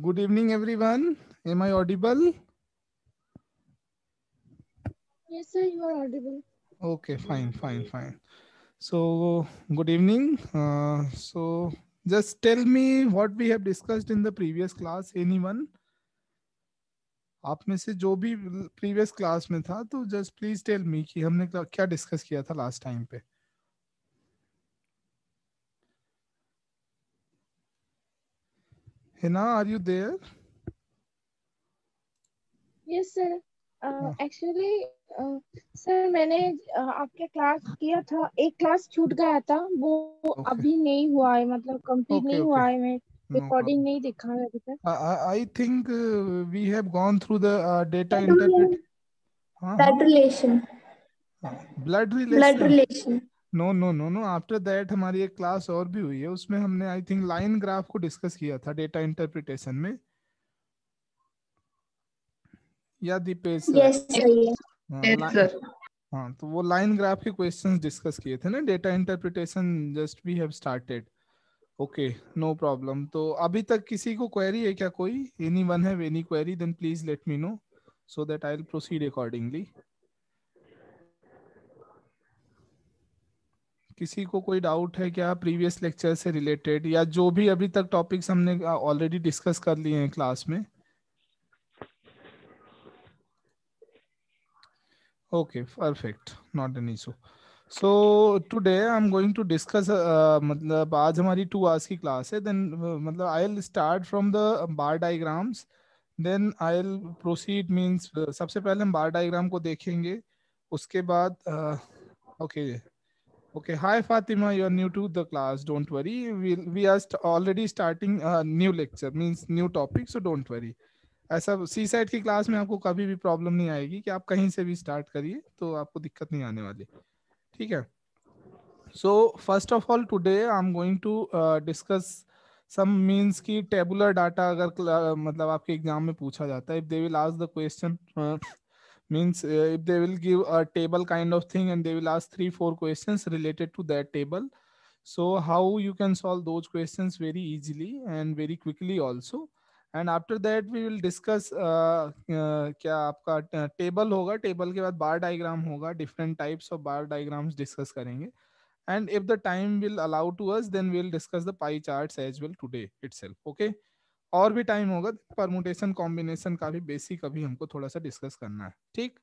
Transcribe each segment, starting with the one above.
Good evening, everyone. Am I audible? Yes, sir, you are audible. Okay, fine. So, good evening. Just tell me what we have discussed in the previous class. Anyone? आप में से जो भी previous class में था तो just please tell मी कि हमने क्या डिस्कस किया था लास्ट टाइम पे. Hina, are you there? Yes sir, actually sir मैंने आपके क्लास किया था, एक क्लास छूट गया था, वो ओके अभी नहीं हुआ है, मतलब कंप्लीट ओके नहीं ओके, हुआ है। मैं नो रिकॉर्डिंग प्रॉब्लम. नहीं दिखा है अभी तक। I think we have gone through the data That interpret. only हाँ. relation, blood blood relation. relation. No after that हमारी एक क्लास और भी हुई है, उसमें हमने आई थिंक लाइन ग्राफ को डिस्कस किया था डेटा इंटरप्रिटेशन में. या Dipesh sir. Yes, sir. Yes. हाँ Yes, sir. हाँ, तो वो लाइन ग्राफ के क्वेश्चंस डिस्कस किए थे ना. Data interpretation just we have started. Okay, no problem. तो अभी तक किसी को क्वेरी है क्या? कोई any one have any query then please let me know so that I will proceed accordingly. किसी को कोई डाउट है क्या प्रीवियस लेक्चर से रिलेटेड, या जो भी अभी तक टॉपिक्स हमने ऑलरेडी डिस्कस कर लिए हैं क्लास में? Okay, perfect, not an issue. So today I am going to discuss, मतलब आज हमारी 2 आवर्स की क्लास है. देन मतलब I will start from the bar diagrams, then I will proceed. Means सबसे पहले हम बार डायग्राम को देखेंगे, उसके बाद okay. Okay, hi Fatima, you are new to the class. Don't worry. We are already starting a new lecture, means new topic, so don't worry. ऐसा सी side की class में आपको कभी भी प्रॉब्लम नहीं आएगी कि आप कहीं से भी स्टार्ट करिए, तो आपको दिक्कत नहीं आने वाली. ठीक है. So first of all today I am going to discuss some means की टेबुलर डाटा. अगर मतलब आपके एग्जाम में पूछा जाता है, if they will ask the question, means if they will give a table kind of thing and they will ask 3-4 questions related to that table, so how you can solve those questions very easily and very quickly also. And after that we will discuss क्या आपका table होगा, table के बाद बार diagram होगा, different types of bar diagrams discuss करेंगे. And if the time will allow to us, then we'll discuss the pie charts as well today itself. Okay, और भी time होगा, परमुटेशन कॉम्बिनेशन का भी बेसिक अभी हमको थोड़ा सा डिस्कस करना है. ठीक.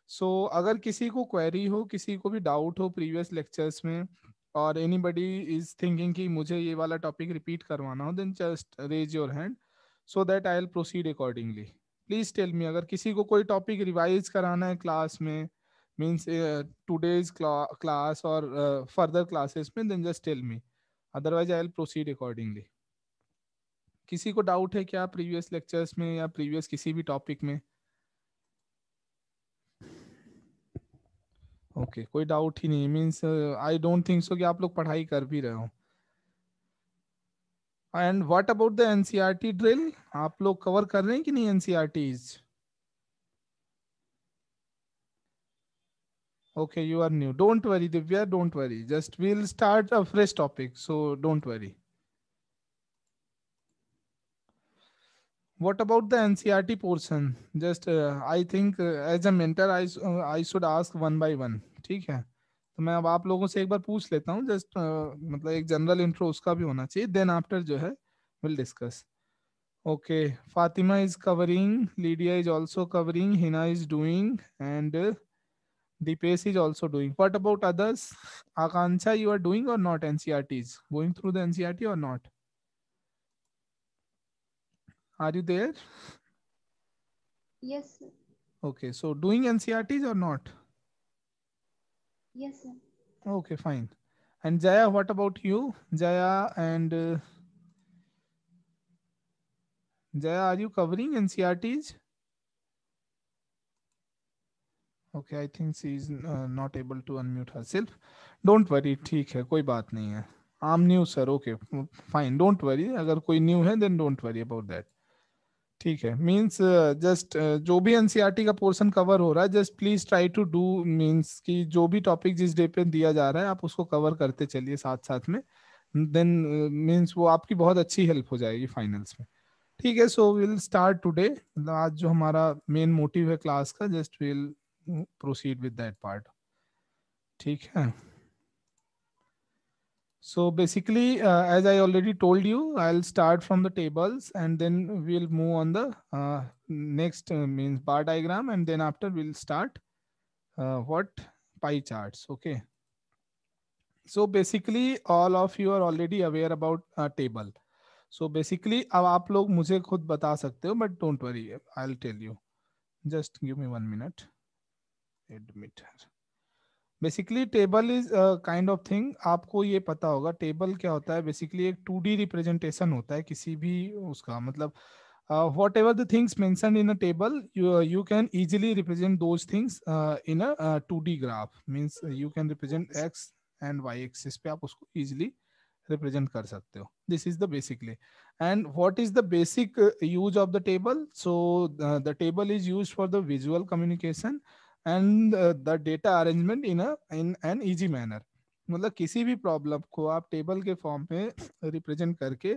सो अगर किसी को क्वेरी हो, किसी को भी डाउट हो प्रीवियस लेक्चर्स में, और एनीबडी इज थिंकिंग कि मुझे ये वाला टॉपिक रिपीट करवाना हो, then just raise your hand so that I will proceed accordingly. Please tell me, अगर किसी को कोई टॉपिक रिवाइज कराना है क्लास में, मीन्स टूडेज क्लास और फर्दर क्लासेस में, then just tell me, otherwise I will proceed accordingly. किसी को डाउट है क्या प्रीवियस लेक्चर्स में या प्रीवियस किसी भी टॉपिक में? ओके, कोई डाउट ही नहीं. Means I don't think so कि आप लोग पढ़ाई कर भी रहे हो. And what about the NCERT drill, आप लोग कवर कर रहे हैं कि नहीं NCERTs? Okay, you are new. Don't worry Divya, don't worry, just we will start a fresh topic, so don't worry. What about the NCERT portion? Just I think as a mentor I should ask one by one. ठीक है, तो मैं अब आप लोगों से एक बार पूछ लेता हूँ. जस्ट मतलब एक जनरल इंट्रो उसका भी होना चाहिए, देन आफ्टर जो है will discuss. Okay, Fatima is covering, Lydia is also covering, Hina is doing, and Deepesh is also doing. What about others? Akanksha, you are doing or not NCERTs? Going through the NCERT or not? Are you there? Yes, sir. Okay, so doing NCERTs or not? Yes, sir. Okay, fine. And Jaya, what about you? Jaya and Jaya, are you covering NCERTs? Okay, I think she is not able to unmute herself. Don't worry, ठीक है, कोई बात नहीं है. I'm new, sir. Okay, fine. Don't worry. अगर कोई new है, then don't worry about that. ठीक है. मीन्स जस्ट जो भी एनसीईआरटी का पोर्शन कवर हो रहा है, just please try to do, means कि जो भी टॉपिक जिस डे पे दिया जा रहा है आप उसको कवर करते चलिए साथ साथ में. देन मीन्स वो आपकी बहुत अच्छी हेल्प हो जाएगी फाइनल्स में. ठीक है, सो विल स्टार्ट टुडे, मतलब आज जो हमारा मेन मोटिव है क्लास का, just will proceed with that part. ठीक है, so basically as I already told you, I'll start from the tables and then we'll move on the next means bar diagram, and then after we'll start what pie charts. Okay, so basically all of you are already aware about table. So basically अब आप लोग मुझे खुद बता सकते हो, but don't worry, I'll tell you. Just give me 1 minute. Admit her. Basically table is kind of thing, आपको ये पता होगा टेबल क्या होता है। बेसिकली एक 2D रिप्रेजेंटेशन होता है किसी भी उसका, मतलब whatever the things mention in a table, you can easily represent those things in a 2D graph. Means you can represent X and Y axis पे आप उसको इजिली रिप्रेजेंट कर सकते हो। This is the basically, and what is the basic use of the table. So the table is used for the visual communication and the data arrangement in an easy manner. मतलब किसी भी problem को आप table के form में represent करके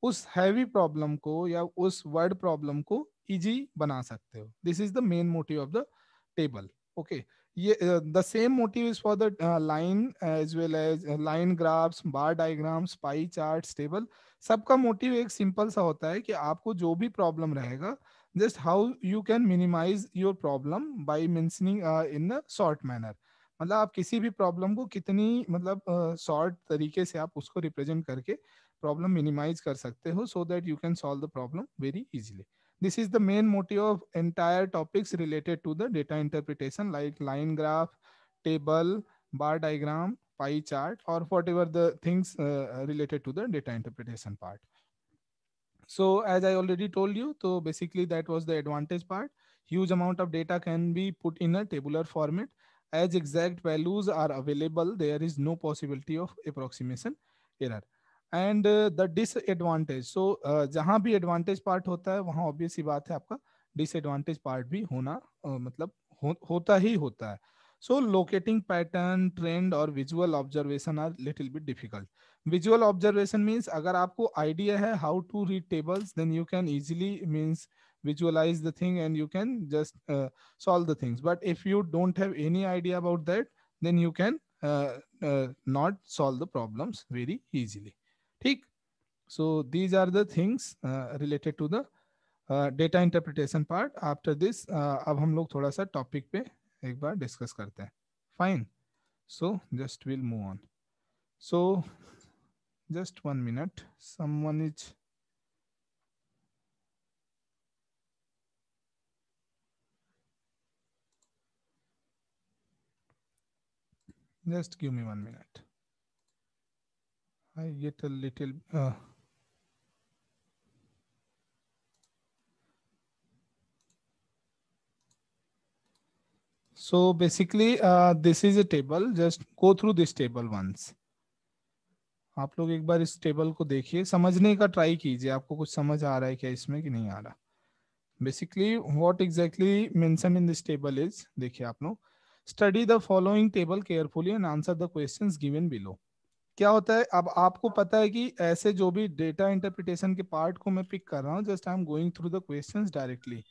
उस heavy problem को या उस वर्ड प्रॉब्लम को इजी बना सकते हो। This is the main motive of the table. Okay, ये the same motive is for the line as well as line graphs, bar diagrams, pie charts, table. सबका motive एक सिंपल सा होता है कि आपको जो भी प्रॉब्लम रहेगा, just how you can minimize your problem by mentioning in a short manner। मतलब आप किसी भी प्रॉब्लम को कितनी मतलब शॉर्ट तरीके से आप उसको रिप्रेजेंट करके प्रॉब्लम मिनिमाइज कर सकते हो, so that you can solve the problem very easily. This is the main motive of entire topics related to the data interpretation, like line graph, table, bar diagram, pie chart, और whatever the things related to the data interpretation part. So as I already told you, so basically that was the advantage part. Huge amount of data can be put in a tabular format. As exact values are available, there is no possibility of approximation error. And the disadvantage, so जहाँ भी advantage part होता है वहाँ obvious सी बात है आपका disadvantage part भी होना मतलब होता ही होता है। So locating pattern, trend और visual observation are little bit difficult. Visual observation means अगर आपको idea है how to read tables, then you can easily means visualize the thing and you can just solve the things. But if you don't have any idea about that, then you can not solve the problems very easily. ठीक, so these are the things related to the data interpretation part. After this अब हम लोग थोड़ा सा topic पे एक बार discuss करते हैं। Fine, so just will move on. So just 1 minute, someone is just give me 1 minute. I get a little so basically this is a table. Just go through this table once. आप लोग एक बार इस table को देखिए, समझने का try कीजिए आपको कुछ समझ आ रहा है क्या इसमें कि नहीं आ रहा। Basically what exactly mention in this table is, देखिए आप लोग, study the following table carefully and answer the questions given below. क्या होता है, अब आपको पता है कि ऐसे जो भी डेटा इंटरप्रिटेशन के पार्ट को मैं पिक कर रहा हूँ, just I am going through the questions directly.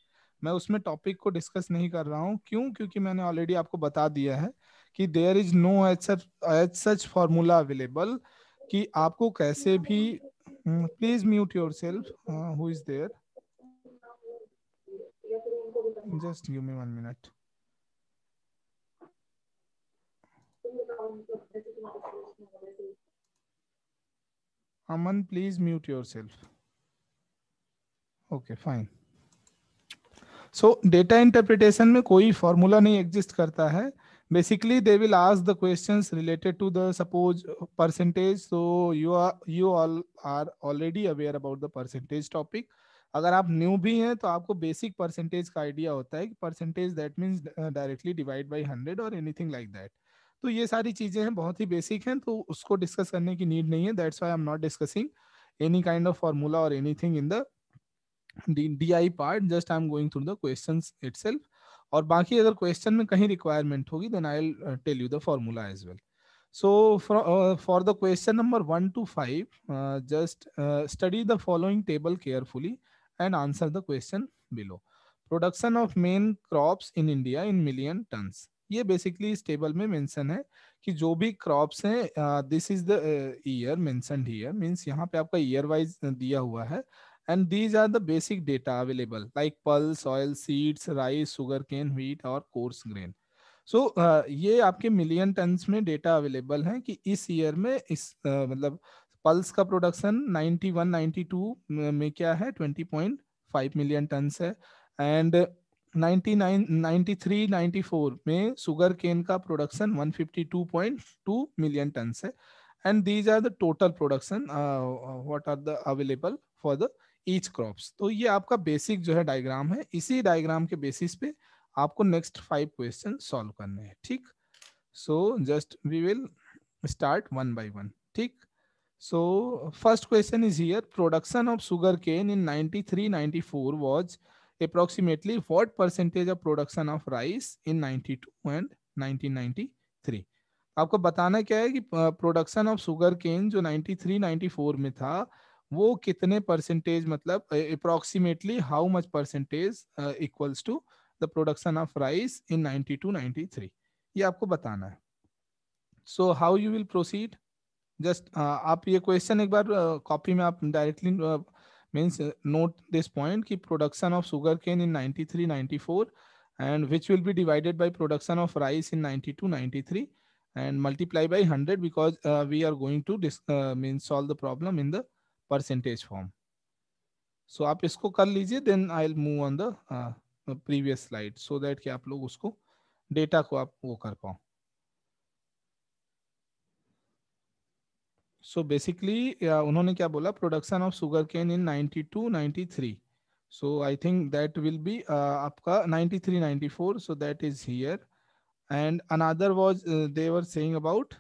मैं उसमें टॉपिक को डिस्कस नहीं कर रहा हूँ। क्यों? क्योंकि मैंने ऑलरेडी आपको बता दिया है कि there is no as such formula available कि आपको कैसे भी। Please mute yourself, who is there, just give me 1 minute। Aman please mute yourself. Okay fine. So data interpretation में कोई फॉर्मूला नहीं एग्जिस्ट करता है। Basically they will ask the questions related to the suppose percentage. So you all are already aware about the percentage topic. अगर आप new भी हैं तो आपको बेसिक परसेंटेज का आइडिया होता है कि percentage that means directly divide by 100 और एनीथिंग लाइक दैट। तो ये सारी चीजें हैं, बहुत ही बेसिक हैं, तो उसको डिस्कस करने की नीड नहीं है। That's why I am not discussing any kind of formula और anything in the DI part. Just I'm going through the questions itself, और बाकी अगर क्वेश्चन में कहीं रिक्वायरमेंट होगी then I'll tell you the formula as well. So for the question number 1 to 5, just study the following table carefully and answer the question below. Production of main crops in India in million tons. ये basically इस table में mention है कि जो भी crops हैं, this is the year mentioned here, means यहाँ पे आपका ईयर वाइज दिया हुआ है, and these are the basic data available like pulse, oil seeds, rice, sugar cane, wheat और कोर्स ग्रेन. सो ये आपके मिलियन टन्स में डेटा अवेलेबल है कि इस ईयर में इस मतलब पल्स का प्रोडक्शन 91 92 में क्या है 20.5 मिलियन टन्स है, एंड 99 93 94 में शुगर केन का प्रोडक्शन 152.2 मिलियन टन्स है, and these are the total production what are the available for the each crops. तो ये आपका बेसिक जो है डायग्राम है, इसी डायग्राम के बेसिस पे आपको नेक्स्ट 5 क्वेश्चन सॉल्व करने हैं. ठीक, so just we will start one by one. ठीक, so first question is here, production of sugar cane in 93-94 was approximately what percentage of production of rice in 92 and 1993. आपको बताना क्या है कि production of sugar केन जो 93-94 में था वो कितने परसेंटेज, मतलब approximately how much percentage equals to the production of rice in 92-93, ये आपको बताना है. So how you will proceed, just आप ये क्वेश्चन एक बार कॉपी में आप directly means note this point कि production of sugar cane in 93-94 and which will be divided by production of rice in 92-93 and multiply by 100 because we are going to means solve the problem in the percentage form. So आप इसको कर लीजिए, then I'll move on the previous slide so that कि आप लोग उसको data को आप वो कर पाओ. सो बेसिकली उन्होंने क्या बोला, production of sugar cane in 92-93, so I think that will be आपका 93-94, so that is here, and another was they were saying about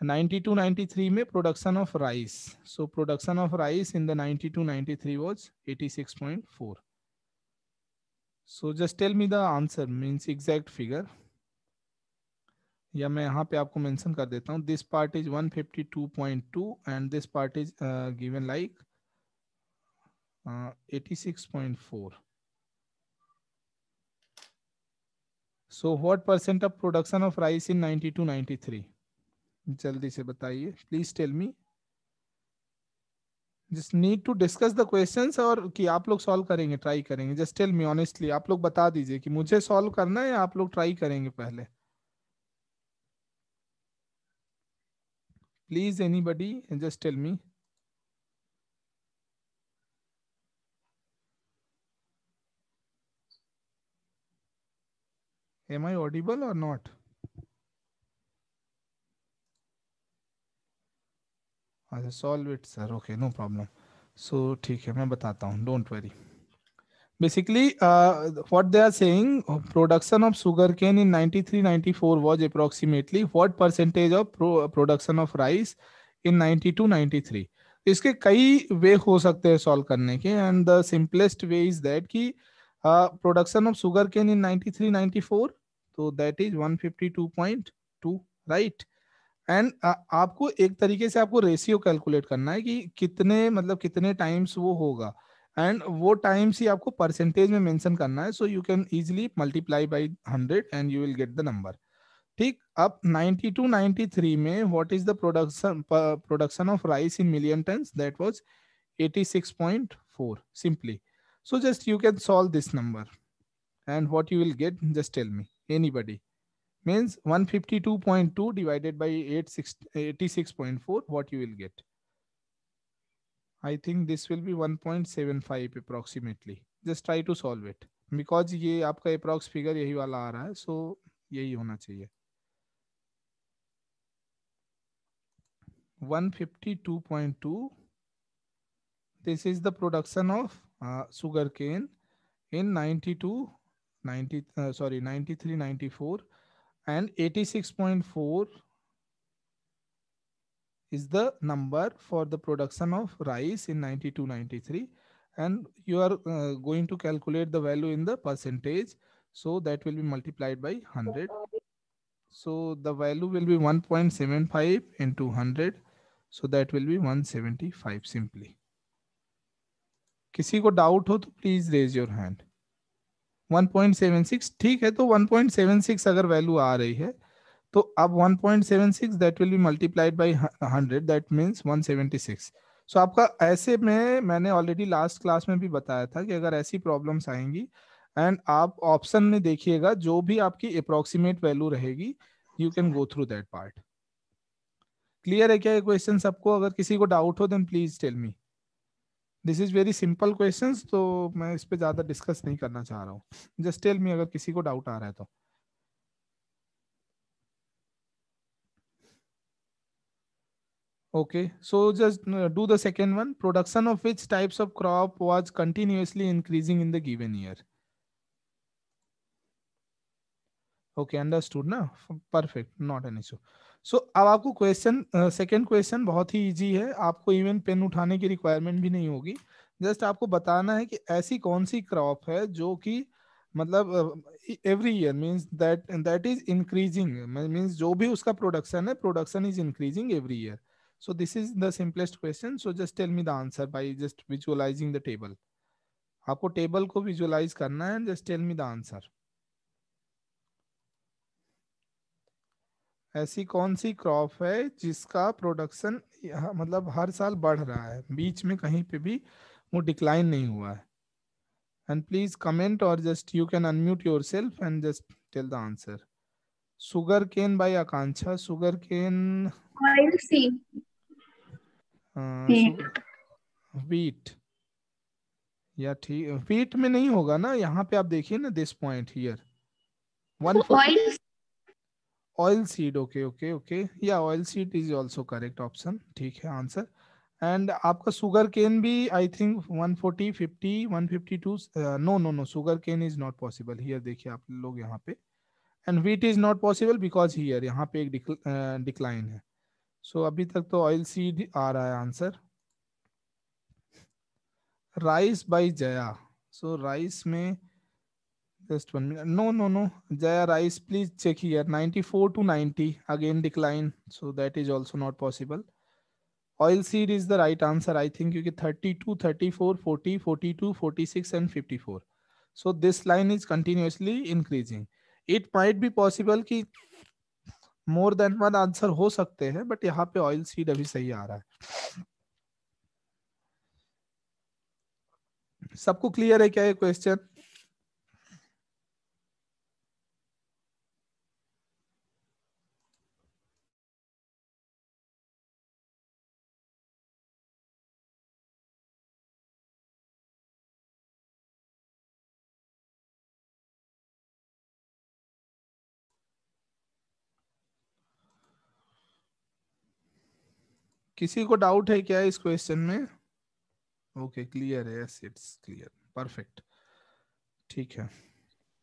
92-93 में production of rice, so production of rice in the 92-93 was 86.4. So just tell me the answer means exact figure, या मैं यहाँ पे आपको mention कर देता हूँ, this part is 152.2 and this part is given like 86.4. So what percent of production of rice in 92-93, जल्दी से बताइए please tell me, just need to discuss the questions, और कि आप लोग सॉल्व करेंगे, ट्राई करेंगे, जस्ट टेल मी ऑनेस्टली, आप लोग बता दीजिए कि मुझे सॉल्व करना है या आप लोग ट्राई करेंगे पहले. Please anybody just tell me. Am I audible or not? अच्छा, solve it sir, okay no problem. So ठीक है, मैं बताता हूँ, don't worry. Basically, what they are saying, production of sugarcane in 93-94 was approximately what percentage of production of rice in 92-93. इसके कई वे हो सकते हैं सॉल्व करने के, and the simplest way is that कि production of sugar cane in 93-94, तो that is 152.2, right. And आपको एक तरीके से आपको रेशियो कैलकुलेट करना है कि कितने, मतलब कितने टाइम्स वो होगा, एंड वो टाइम्स ही आपको परसेंटेज में मेंशन करना है. So you can easily multiply by 100 and you will get the number. ठीक, अब 92-93 में what is the production of rice in million tons, that was 86.4 simply. So just you can solve this number and what you will get, just tell me anybody. Means 152.2 divided by 86.4, what you will get. I think this will be 1.75 approximately. Just try to solve it because ये आपका approx figure यही वाला आ रहा है, so यही होना चाहिए. 152.2, this is the production of sugar cane in 93-94, and 86.4 is the number for the production of rice in 92-93, and you are going to calculate the value in the percentage, so that will be multiplied by 100. So the value will be 1.75 into 100, so that will be 175 simply. किसी को doubt हो तो please raise your hand. 1.76 ठीक है, तो 1.76 अगर value आ रही है तो अब 1.76 that will B multiplied by 100, that means 176। सो आपका ऐसे में मैंने ऑलरेडी लास्ट क्लास में भी बताया था कि अगर ऐसी प्रॉब्लम्स आएंगी एंड आप ऑप्शन में देखिएगा जो भी आपकी अप्रोक्सीमेट वैल्यू रहेगी, you can go through that part. Clear है क्या ये क्वेश्चन सबको? अगर किसी को डाउट हो then please tell me. This is very simple questions, तो मैं इस पे ज्यादा डिस्कस नहीं करना चाह रहा हूँ। जस्ट टेल मी अगर किसी को डाउट आ रहा है तो। Okay, so just do the second one. Production of which types of crop was continuously increasing in the given year? Okay, understood ना? Perfect, not an issue. So अब आपको question second question बहुत ही easy है, आपको even pen उठाने की requirement भी नहीं होगी। जस्ट आपको बताना है कि ऐसी कौन सी क्रॉप है जो कि मतलब every year means that is increasing, means जो भी उसका प्रोडक्शन है, production is increasing every year. So this is the simplest question. So just tell me the answer by just visualizing the table. आपको table को visualize करना है, just tell me the answer. ऐसी कौन सी क्रॉप है जिसका production मतलब हर साल बढ़ रहा है, बीच में कहीं पे भी वो डिक्लाइन नहीं हुआ है? एंड प्लीज कमेंट और just you can unmute yourself and just tell the answer. Sugar cane by Akanksha, sugar cane, oil seed. Wheat, या ठीक वीट में नहीं होगा ना, यहाँ पे आप देखिए ना this point here 140 oil oil seed. Okay okay okay, yeah oil seed is also correct option, ठीक है आंसर। एंड आपका सुगर केन भी I think 140 50 152, no no no, sugar cane is not possible here, देखिए आप लोग यहाँ पे। And wheat is not possible because here यहाँ पे एक डिक्लाइन है। सो अभी तक तो ऑयल सीड आ रहा है आंसर। राइस बाय जया, सो राइस में just 1 minute. No, no, no. Jaya Rice, please check here. 94 to 90. Again decline. So that is also not possible. Oil seed is the right answer, I think. You get 32, 34, 40, 42, 46, and 54. So this line is continuously increasing. It might be possible कि more than one answer हो सकते हैं, but यहाँ पे oil seed अभी सही आ रहा है। सबको क्लियर है क्या ये क्वेश्चन? किसी को डाउट है क्या इस क्वेश्चन में? ओके क्लियर है, यस इट्स क्लियर, परफेक्ट, ठीक है।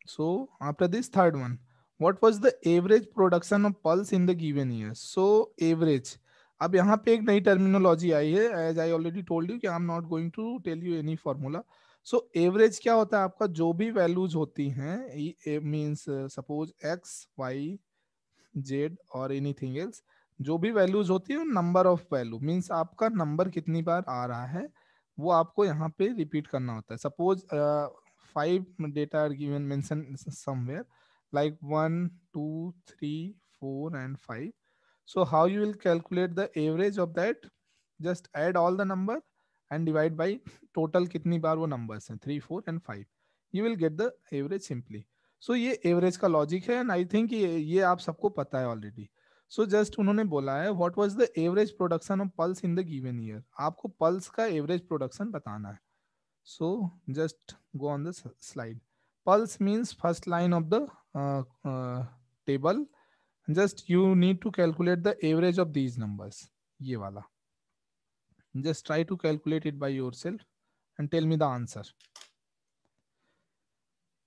So after this third one, what was the average production of pulse in the given year? So average, अब यहाँ पे एक नई टर्मिनोलॉजी आई है, as I already told you कि I am not going to tell you any formula. So average क्या होता है आपका, जो भी वैल्यूज होती हैं, means suppose X Y Z और एनीथिंग एल्स, जो भी वैल्यूज होती है नंबर ऑफ वैल्यू, मींस आपका नंबर कितनी बार आ रहा है वो आपको यहाँ पे रिपीट करना होता है। Suppose 5 data are given mention somewhere like 1 2 3 4 and 5. So how you will calculate the average of that? Just add all the number and divide by total कितनी बार वो numbers हैं 3 4 and 5, you will get the average simply. सो ये average का logic है and I think ये आप सबको पता है ऑलरेडी। सो जस्ट उन्होंने बोला है what was the average production of pulse in the given year, आपको पल्स का एवरेज प्रोडक्शन बताना है। So just go on the slide. Pulse means first line of the table, just you need to calculate the average of these numbers, ये वाला। Just try to calculate it by yourself and tell me the answer.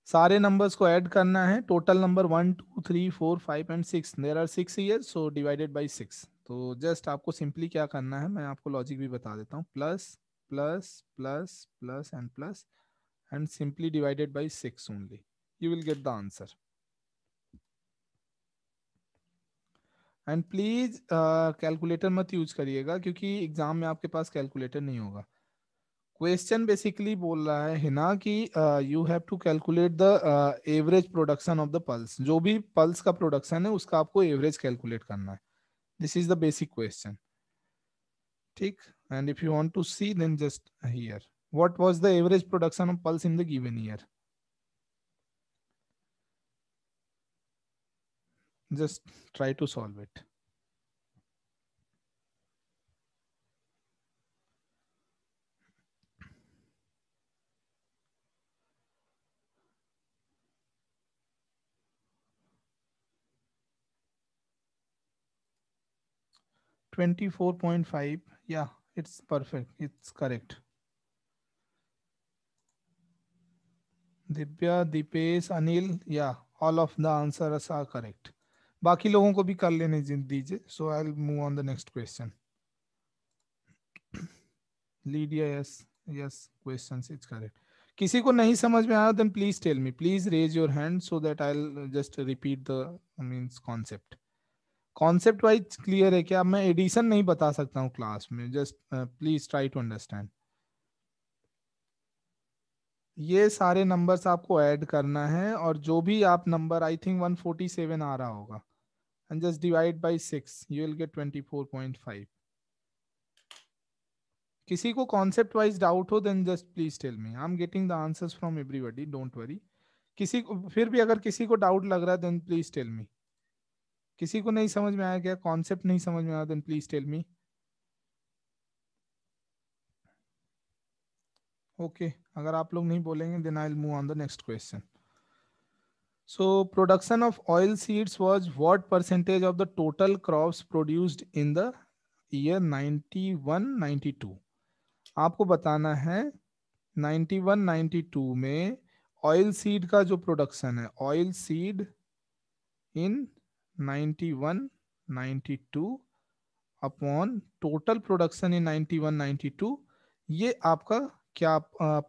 सारे numbers को add करना है, total number 1 2 3 4 5 and 6, there are 6 years, so divided by 6। तो just आपको simply क्या करना है, मैं आपको लॉजिक भी बता देता हूँ, plus plus plus plus and simply divided by 6 only, you will get the answer. And please calculator मत यूज करिएगा क्योंकि एग्जाम में आपके पास कैलकुलेटर नहीं होगा। क्वेश्चन बेसिकली बोल रहा है हिना कि you have to calculate the average production of the pulse, जो भी पल्स का प्रोडक्शन है उसका आपको एवरेज कैलकुलेट करना है. This is the basic question. ठीक. And if you want to see then just here what was the average production of pulse in the given year. Just try to solve it. 24.5. Yeah, it's perfect. It's correct. Divya, Dipesh, Anil, yeah, all of the answers are correct. बाकी लोगों को भी कर लेने दीजिए. So I'll move on the next question. Lydia, yes, yes, questions it's correct. किसी को नहीं समझ में आया then please tell me. Please raise your hand so that I'll just repeat the means concept. Concept wise clear है क्या? मैं addition नहीं बता सकता हूँ क्लास में. Just please try to understand. ये सारे नंबर्स आपको ऐड करना है और जो भी आप नंबर, आई थिंक 147 आ रहा होगा, and just divide by 6 you will get 24.5. किसी को कॉन्सेप्ट वाइज डाउट हो then just please tell me. I am getting the answers from everybody, don't worry. किसी को फिर भी अगर किसी को डाउट लग रहा है देन प्लीज टेल मी. किसी को नहीं समझ में आया क्या? कॉन्सेप्ट नहीं समझ में आया then please tell me. Okay, अगर आप लोग नहीं बोलेंगे then I will move on the next question. So production of oil seeds was what percentage of the total crops produced in the year 91-92? आपको बताना है 91-92 में ऑयल सीड का जो प्रोडक्शन है, oil seed in 91-92 upon total production in 91-92, ये आपका क्या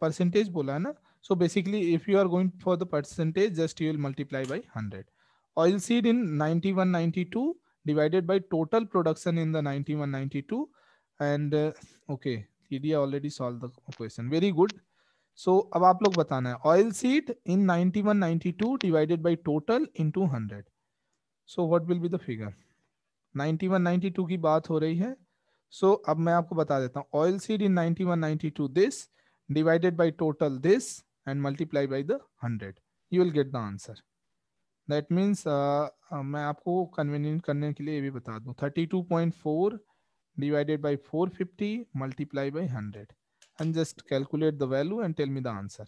परसेंटेज बोला है ना. So basically if you are going for the percentage, just you will multiply by 100. Oil seed in 91-92 divided by total production in the 91-92. And okay, Lydia already solved the question. Very good. So अब आप लोग बताना है oil seed in 91-92 divided by total into 100. So what will be the figure? 91-92 की बात हो रही है. सो अब मैं आपको बता देता हूँ. Oil seed in 91-92 this divided by total this and multiply by the 100, you will get the answer. That means मैं आपको कन्वीनियंट करने के लिए ये भी बता दूं, 32.4 divided by 450 multiply by 100 and just calculate the value and tell me the answer.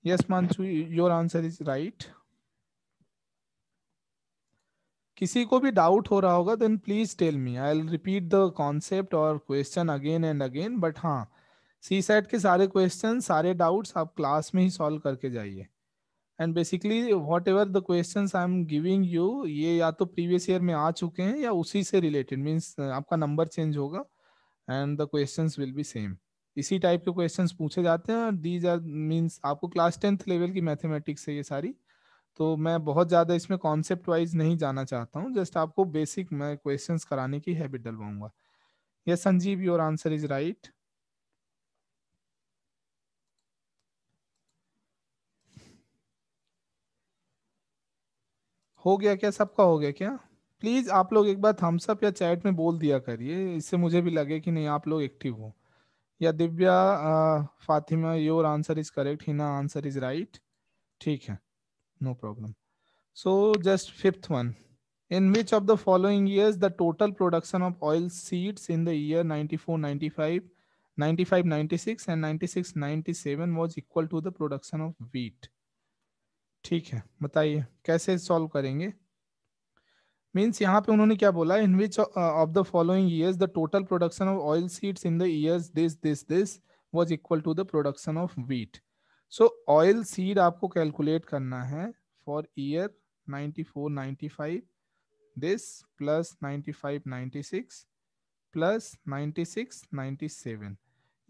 Yes Mansu, your answer is right. किसी को भी डाउट हो रहा होगा then please tell me. I will repeat the concept और question again and again. But हाँ, C set के सारे क्वेश्चन, सारे डाउट्स आप क्लास में ही सॉल्व करके जाइए. And basically what ever the questions I am giving you, ये या तो प्रीवियस ईयर में आ चुके हैं या उसी से रिलेटेड, मीन्स आपका नंबर चेंज होगा and the questions will be same. इसी टाइप के क्वेश्चंस पूछे जाते हैं. दीज आर मीन्स आपको क्लास 10th लेवल की मैथमेटिक्स है ये सारी. तो मैं बहुत ज़्यादा इसमें कॉन्सेप्ट वाइज नहीं जाना चाहता हूँ. जस्ट आपको बेसिक मैं क्वेश्चंस कराने की हैबिट डलवाऊंगा. Yes Sanjeev, your answer is right. हो गया क्या? सबका हो गया क्या? प्लीज आप लोग एक बार थम्स अप या चैट में बोल दिया करिए, इससे मुझे भी लगे कि नहीं आप लोग एक्टिव हो. या Divya, Fatima, your answer is correct. Hina answer is right. ठीक है, no problem. So just fifth one. In which of the following years the total production of oil seeds in the year 94-95, 95-96 and 96-97 was equal to the production of wheat? ठीक है, बताइए कैसे solve करेंगे. Means यहाँ पे उन्होंने क्या बोला, in which of the following years the total production of oil seeds in the years this this this was equal to the production of wheat. So oil seed आपको कैलकुलेट करना है for year 94-95, this plus 95-96 plus 96-97.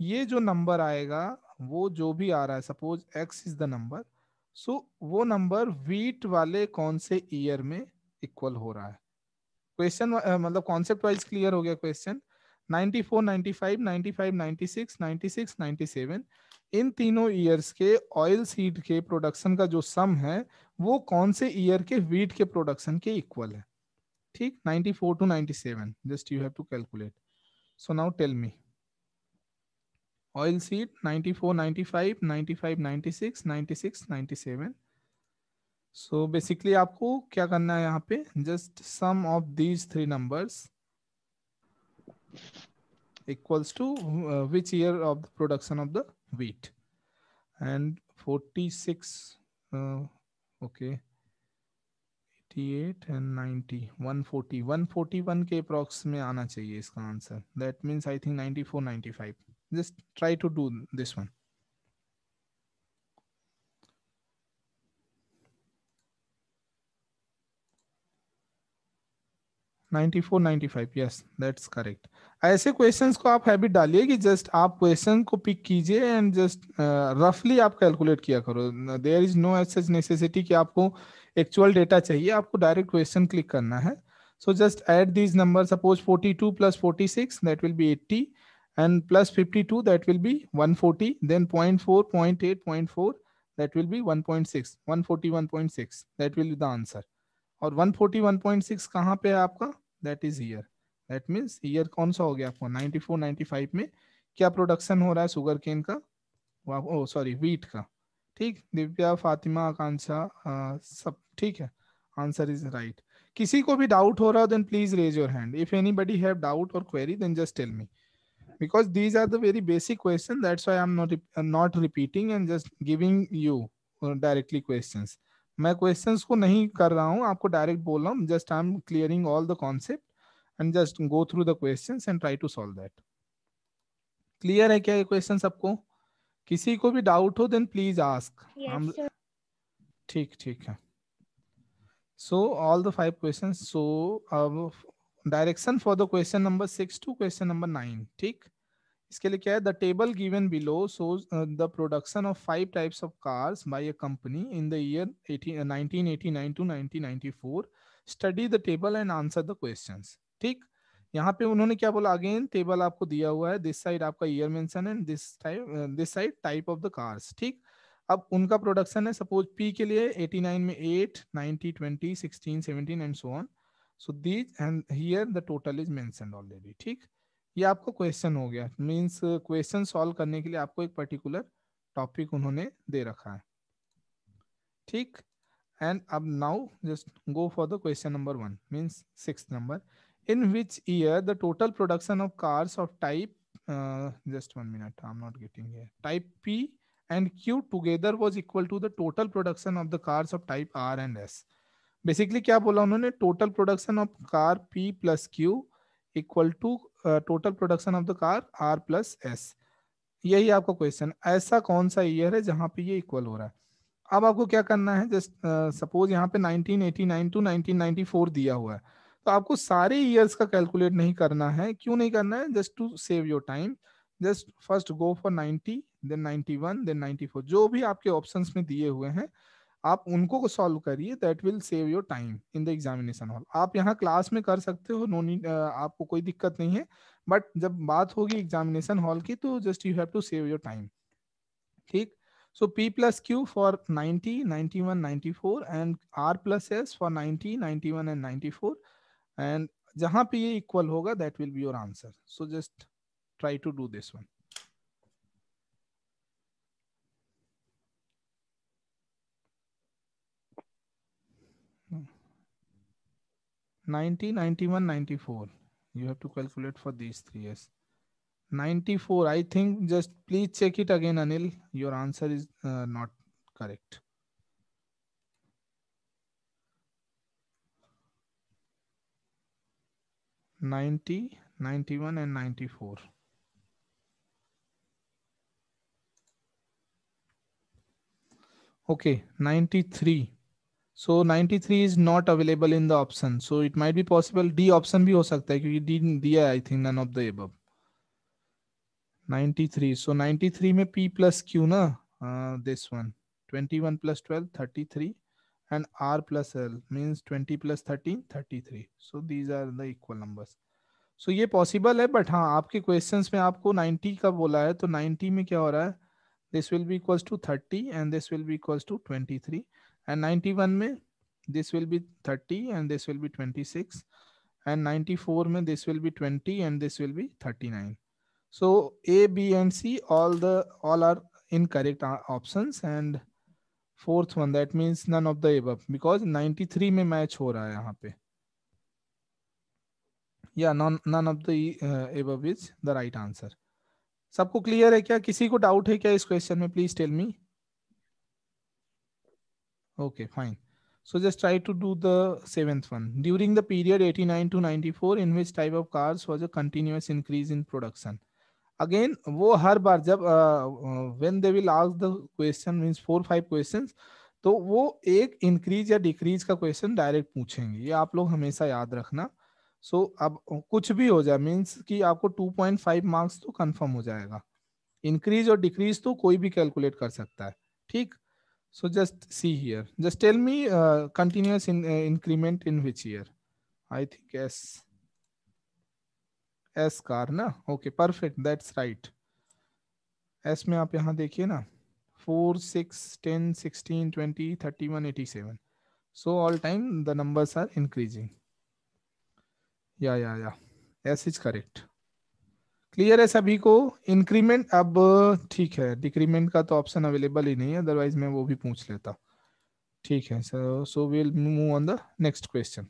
ये जो number आएगा वो जो भी आ रहा है, suppose x is the number, so वो नंबर वीट वाले कौन से ईयर में इक्वल हो रहा है. क्वेश्चन मतलब कॉन्सेप्ट वाइज क्लियर हो गया क्वेश्चन. 94, 95, 95, 96, 96, 97, इन तीनों ईयर्स के ऑयल सीड के प्रोडक्शन का जो सम है वो कौन से ईयर के व्हीट के प्रोडक्शन के इक्वल है? ठीक, 94 to 97, just you have to calculate. So now tell me, oil seed 94, 95, 95, 96, 96, 97. So basically आपको क्या करना है यहाँ पे, just sum of these three numbers equals to which year of the production of the wheat. And 46, okay, 88 and 90, 140, 141 के approx में आना चाहिए इसका answer. That means I think 94, 95. Just try to do this one. 94, 95, yes that's correct. ऐसे questions को आप habit डालिए कि जस्ट आप क्वेश्चन को पिक कीजिए एंड जस्ट रफली आप कैलकुलेट किया करो. There is no such necessity कि आपको एक्चुअल डेटा चाहिए, आपको डायरेक्ट क्वेश्चन क्लिक करना है. So just add these number. Suppose 42 plus 46 that will be 80, and plus 52 that will be 140, then 0.4, 0.8, 0.4 that will be 1.6, 141.6 that will be the answer. और 141.6 कहाँ पे है आपका? That is year. That means year कौन सा हो गया आपको? 94, 95 में क्या प्रोडक्शन हो रहा है शुगर केन का? ओ सॉरी, व्हीट का. ठीक, दिव्या, फातिमा, आकांक्षा, सब ठीक है. Answer is right. किसी को भी डाउट हो रहा हो then please raise your hand. If anybody have doubt और query then just tell me, because these are the very basic questions. That's why I'm not repeating and just giving you directly questions. मैं questions को नहीं कर रहा हूँ, आपको direct बोल रहा हूँ. Just I am clearing all the concept and just go through the questions and try to solve that. Clear है क्या ये क्वेश्चन सबको? किसी को भी डाउट हो then please ask. Hmm Yes, sir. ठीक ठीक है. So all the 5 questions. So अब direction for the question number 6 to question number 9. ठीक, इसके लिए क्या है? The table given below shows the production of 5 types of cars by a company in the year 1989 to 1994. Study the table and answer the questions. ठीक, यहाँ पे उन्होंने क्या बोला? अगेन टेबल आपको दिया हुआ है, दिस साइड आपका year mention and this side type of the cars. ठीक, अब उनका प्रोडक्शन है सपोज पी के लिए 89 में 8, 90, 20, 16, 17 and so on. So these and here the total is mentioned already. ठीक, ये आपको क्वेश्चन हो गया. मींस क्वेश्चन सॉल्व करने के लिए आपको एक पर्टिकुलर टॉपिक उन्होंने दे रखा है. ठीक, एंड अब now just go for the question number 1, means 6th number. In which year the total production of cars of type, just 1 minute, I'm not getting here, type P and Q together was equal to the total production of the cars of type R and S. बेसिकली क्या बोला उन्होंने? Total production of car P plus Q equal to total production of the car R plus S. यही आपका question. ऐसा कौन सा year है जहां पे ये इक्वल हो रहा है? अब आपको क्या करना है? जस्ट सपोज यहाँ पे 1989 टू 1994 दिया हुआ है, तो आपको सारे ईयर्स का कैलकुलेट नहीं करना है. क्यों नहीं करना है? Just to save your time, just first go for 90, then 91, then 94, जो भी आपके ऑप्शंस में दिए हुए हैं आप उनको सॉल्व करिए. That will save your time in the examination hall. आप यहाँ क्लास में कर सकते हो, नो नीड, आपको कोई दिक्कत नहीं है. बट जब बात होगी एग्जामिनेशन हॉल की तो just you have to save your time. ठीक, so P plus Q for 90, 91, 94 and R plus S for 90, 91 and 94. And जहां पे ये इक्वल होगा that will be your answer. So just try to do this one. 90, 91, 94. You have to calculate for these 3 years. 94, I think, just please check it again, Anil. Your answer is not correct. 90, 91 and 94. Okay, 93. So 93 is not available in the option. So it might be possible D option भी हो सकता है क्योंकि D दिया है, I think none of the above. 93. So 93 में P plus Q ना, this one 21 plus 12 33 and R plus L means 20 plus 13 33. So these are the equal numbers. सो ये पॉसिबल है, बट हाँ आपके क्वेश्चंस में आपको 90 का बोला है, तो 90 में क्या हो रहा है, this will be equals to 30 and this will be equals to 23, and 91 में this will be 30 and this will be 26, and 94 में this will be 20 and this will be 39. So A, B and C all are incorrect options, and fourth one, that means none of the above, because 93 में match हो रहा है यहाँ पे. Yeah, none of the above is the right answer. सबको clear है क्या? किसी को डाउट है क्या इस क्वेश्चन में? Please tell me. Okay, fine. So just try to do the seventh one. During the period 89 to 94, in which type of cars was a continuous increase in production? Again वो हर बार जब when they will ask the question means 4-5 questions, तो वो एक increase या decrease का question direct पूछेंगे, ये आप लोग हमेशा याद रखना. सो अब कुछ भी हो जाए मींस कि आपको 2.5 मार्क्स तो कंफर्म हो जाएगा. इंक्रीज और डिक्रीज तो कोई भी कैलकुलेट कर सकता है. ठीक. So just see here, just tell me continuous increment in which year? I think S car ना. Okay perfect, that's right. S में आप यहाँ देखिए ना, 4, 6, 10, 16, 20, 31, 87. So all time the numbers are increasing. या एस इज करेक्ट. क्लियर है सभी को? इंक्रीमेंट अब ठीक है, डिक्रीमेंट का तो ऑप्शन अवेलेबल ही नहीं है, अदरवाइज मैं वो भी पूछ लेता. ठीक है, so will move on the next question.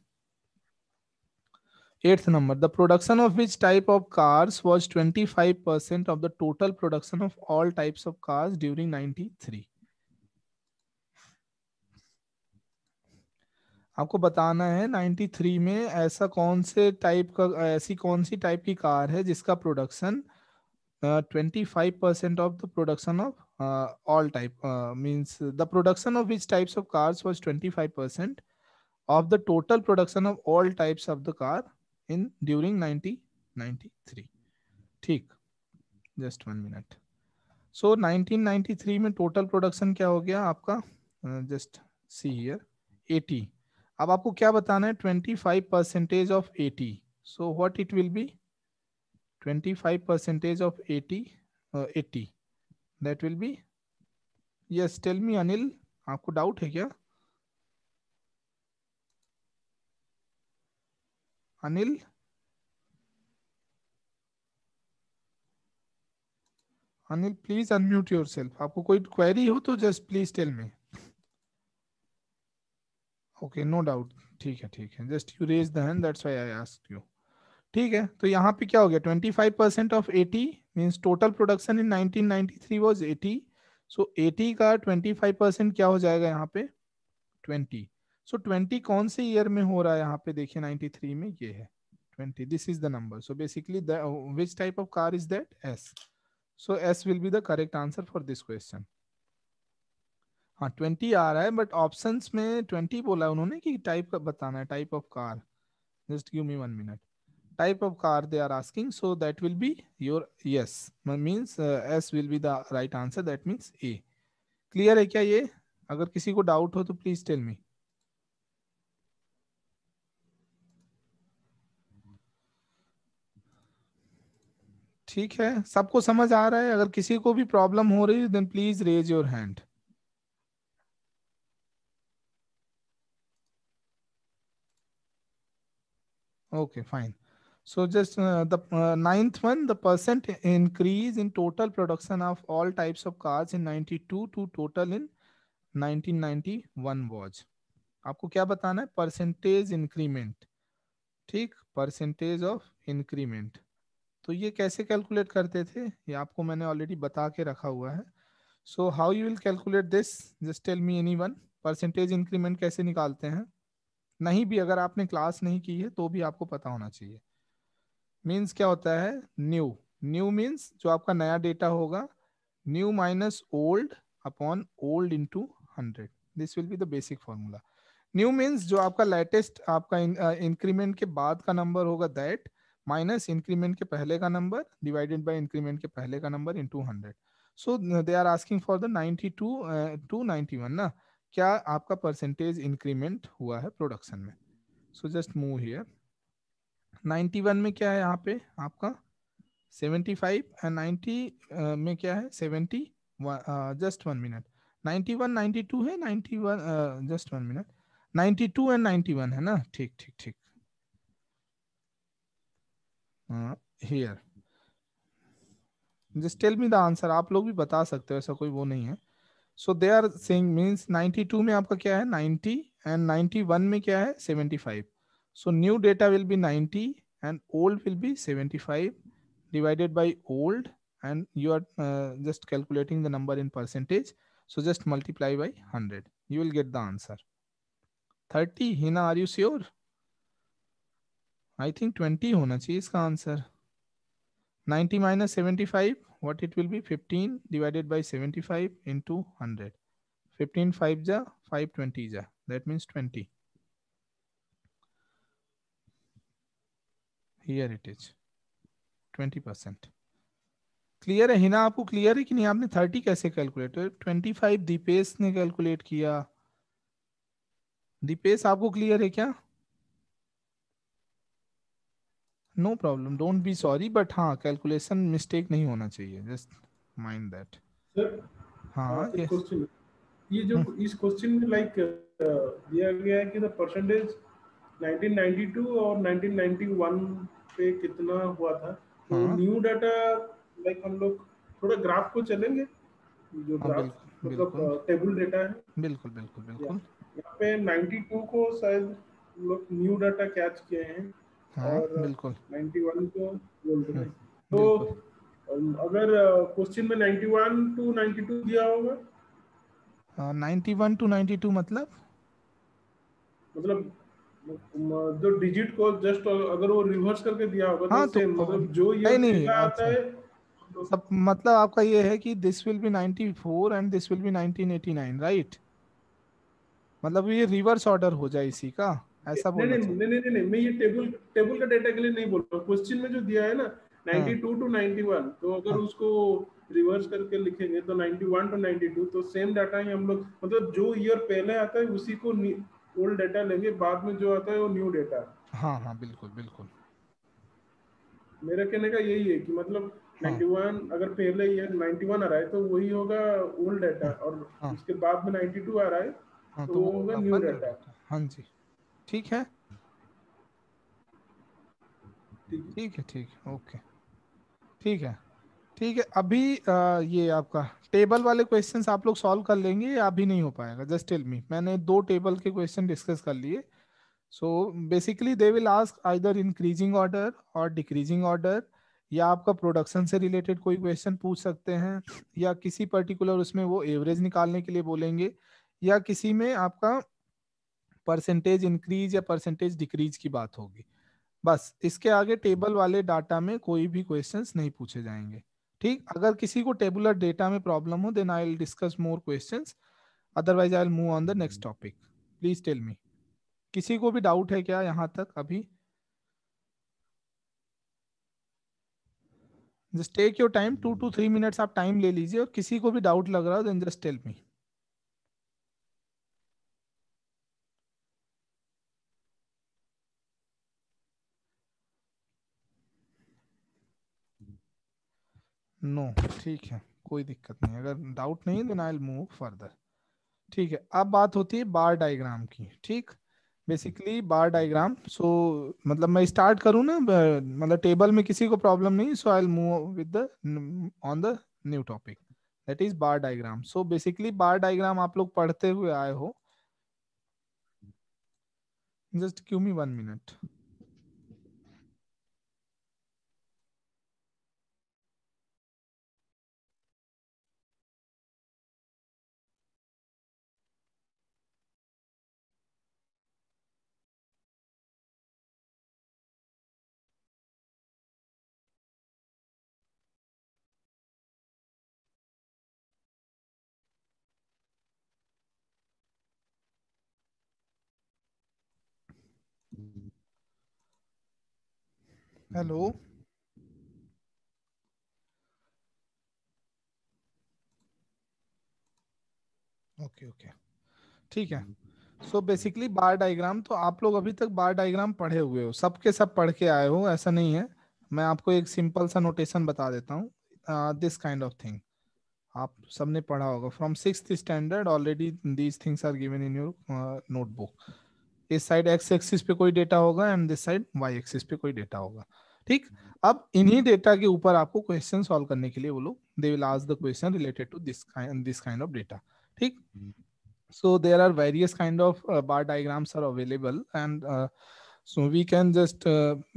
Eighth number, the production of which type of cars was 25% of the total production of all types of cars during 93? आपको बताना है 93 में ऐसा कौन से टाइप का, ऐसी कौन सी टाइप की कार है जिसका production 25% of the production of all type, means the production of which types of cars was 25% of the total production of all types of the car in during 1993. ठीक. Just 1 minute. सो 1993 में total production क्या हो गया आपका? Just see here, 80. अब आपको क्या बताना है? 25% of 80. So what it will be? 25% of 80, 80, that will be. Yes tell me Anil, आपको डाउट है क्या? Anil, Anil please unmute yourself. आपको कोई क्वेरी हो तो just please tell me. Okay no doubt. ठीक है ठीक है, just you raise the hand, that's why I asked you. ठीक है, तो यहाँ पे क्या हो गया? 25% of 80 means total production in 1993 was 80. सो 80 का 25% क्या हो जाएगा यहाँ पे? 20. सो 20 कौन से ईयर में हो रहा है यहाँ पे? देखिए 93 में ये है 20. This is the number. So basically which type of car is that? S. So S will be the correct answer for this question. हाँ 20 आ रहा है, बट ऑप्शंस में 20 बोला है उन्होंने कि टाइप का बताना है, type of car. Just give me 1 minute. Type of car they are asking, so that will be your yes, means S will be the right answer, that means A. Clear है क्या ये? अगर किसी को doubt हो तो please tell me. ठीक है, सबको समझ आ रहा है? अगर किसी को भी प्रॉब्लम हो रही है then please raise your hand. Okay, fine. So just the ninth one, the percent increase in total production of all types of cars in 92 to total in 1991 was. आपको क्या बताना है? Percentage increment. ठीक, percentage of increment. तो ये कैसे calculate करते थे ये आपको मैंने ऑलरेडी बता के रखा हुआ है. So how you will calculate this? Just tell me anyone. Percentage increment कैसे निकालते हैं? नहीं भी अगर आपने क्लास नहीं की है तो भी आपको पता होना चाहिए. मीन्स क्या होता है? न्यू. न्यू मीन्स जो आपका नया डेटा होगा, new minus old upon old into 100. This will be the basic formula. New means जो आपका लेटेस्ट आपका इंक्रीमेंट के बाद का नंबर होगा, दैट माइनस इंक्रीमेंट के पहले का नंबर डिवाइडेड बाय इंक्रीमेंट के पहले का number into 100. So they are asking for the 92 to 91 ना, क्या आपका परसेंटेज इंक्रीमेंट हुआ है प्रोडक्शन में. So just move here. 91 में क्या है यहाँ पे आपका 75, एंड 90 में क्या है 70। Just 1 minute. 91 92 है, 91 जस्ट 1 मिनट। 92 एंड 91 है ना, ठीक ठीक ठीक। Here just tell me the answer, आप लोग भी बता सकते हो, ऐसा कोई वो नहीं है। So they are saying means 92 में आपका क्या है 90, एंड 91 में क्या है 75। So new data will be 90 and old will be 75 divided by old, and you are just calculating the number in percentage, so just multiply by 100, you will get the answer 30। Hina, are you sure? I think 20 होना चाहिए इसका answer. 90 minus 75, what it will be 15 divided by 75 into 100। 15 5 ja 5 20 ja, that means 20। Here it is 20%। Clear है हिना, आपको clear है कि नहीं? आपने 30 कैसे कैलकुलेट, 25 दीपेश ने कैलकुलेट किया। दीपेश आपको क्लियर है क्या? No problem, don't be sorry, but हाँ कैलकुलेशन मिस्टेक नहीं होना चाहिए, जस्ट माइंड दैट। सर हाँ एक यस। क्वेश्चन, ये जो इस क्वेश्चन में लाइक दिया गया है कि द परसेंटेज 1992 और 1991 पे कितना हुआ था, तो हाँ न्यू डाटा लाइक हम लोग थोड़ा ग्राफ को चलेंगे, जो हाँ ग्राफ बिल्कुल बिल्कुल मतलब टेबल डेटा है, बिल्कुल बिल्कुल या बिल्कुल। यहाँ पे 92 को शायद हम लोग न्यू डाटा कैच किए हैं हाँ और बिल्कुल। 91 को बोल रहे हैं, तो बिल्कुल। अगर क्वेश्चन में 91 टू 92 दिया होगा, 91 to 92 मतलब जो डिजिट को जस्ट अगर वो रिवर्स करके दिया होगा तो हाँ तो सेम मतलब जो नहीं ईयर नहीं, पहला आता अच्छा, है सब मतलब आपका ये है कि this will B 94 and this will B 1989, right? मतलब ये रिवर्स ऑर्डर हो जाए इसी का, ऐसा नहीं बोलना नहीं चाहते? नहीं नहीं नहीं, मैं ये टेबल टेबल का डेटा के लिए नहीं बोल रहा हूँ, क्वेश्चन में जो दिया है ना हाँ 92 टू 91, तो अगर हाँ उसको रिवर्स करके लिखेंगे तो 91 टू 92, तो सेम डाटा ही हम लोग मतलब जो ईयर पहले आता है उसी को ओल्ड डाटा लेंगे, बाद में जो आता है वो न्यू डाटा। हाँ हाँ बिल्कुल बिल्कुल। मेरा कहने का यही है कि मतलब हाँ 91 अगर पहले ईयर 91 आ रहा है तो वही होगा ओल्ड डाटा, हाँ और हाँ उसके बाद में 92 आ रहा है हाँ, तो तो वो वो होगा होगा आपका न्यू न्यू डाटा। डेटा। हाँ जी, ठीक है ठीक है। ठीक है ठीक है, ओके ठीक है ठीक है। अभी ये आपका टेबल वाले क्वेश्चंस आप लोग सॉल्व कर लेंगे या अभी नहीं हो पाएगा? जस्ट टेल मी, मैंने दो टेबल के क्वेश्चन डिस्कस कर लिए। So basically they will ask either increasing order और डिक्रीजिंग ऑर्डर, या आपका प्रोडक्शन से रिलेटेड कोई क्वेश्चन पूछ सकते हैं, या किसी पर्टिकुलर उसमें वो एवरेज निकालने के लिए बोलेंगे, या किसी में आपका परसेंटेज इंक्रीज या परसेंटेज डिक्रीज की बात होगी। बस इसके आगे टेबल वाले डाटा में कोई भी क्वेश्चंस नहीं पूछे जाएंगे। ठीक, अगर किसी को टेबुलर डेटा में प्रॉब्लम हो then I will discuss more questions, otherwise I will move on the next topic. Please tell me, किसी को भी डाउट है क्या यहाँ तक अभी? Just take your time, 2 to 3 minutes आप टाइम ले लीजिए, और किसी को भी डाउट लग रहा हो then just tell me. No, ठीक है, कोई दिक्कत नहीं, अगर डाउट नहीं then I will move further. ठीक है, अब बात होती है बार डायग्राम की। ठीक, बेसिकली बार डायग्राम, सो मतलब मैं स्टार्ट करूँ ना, मतलब टेबल में किसी को प्रॉब्लम नहीं, so I will move with the on the new topic, that is bar diagram. So basically bar diagram आप लोग पढ़ते हुए आए हो। Just give me 1 minute. Hello, okay okay, ठीक है। सो बेसिकली बार डायग्राम, तो आप लोग अभी तक बार डायग्राम पढ़े हुए हो, सबके सब पढ़ के आए हो, ऐसा नहीं है। मैं आपको एक सिंपल सा नोटेशन बता देता हूँ। दिस काइंड ऑफ थिंग आप सबने पढ़ा होगा from 6th standard already. These things are given in your notebook. इस साइड एक्स एक्सिस पे कोई डेटा होगा and this side Y axis पे कोई डेटा होगा। ठीक, अब इन्हीं डेटा के ऊपर आपको क्वेश्चन सॉल्व करने के लिए वो लोग they will ask the question related to this kind of data. ठीक, so there are various kind of bar diagrams are available, and so we can just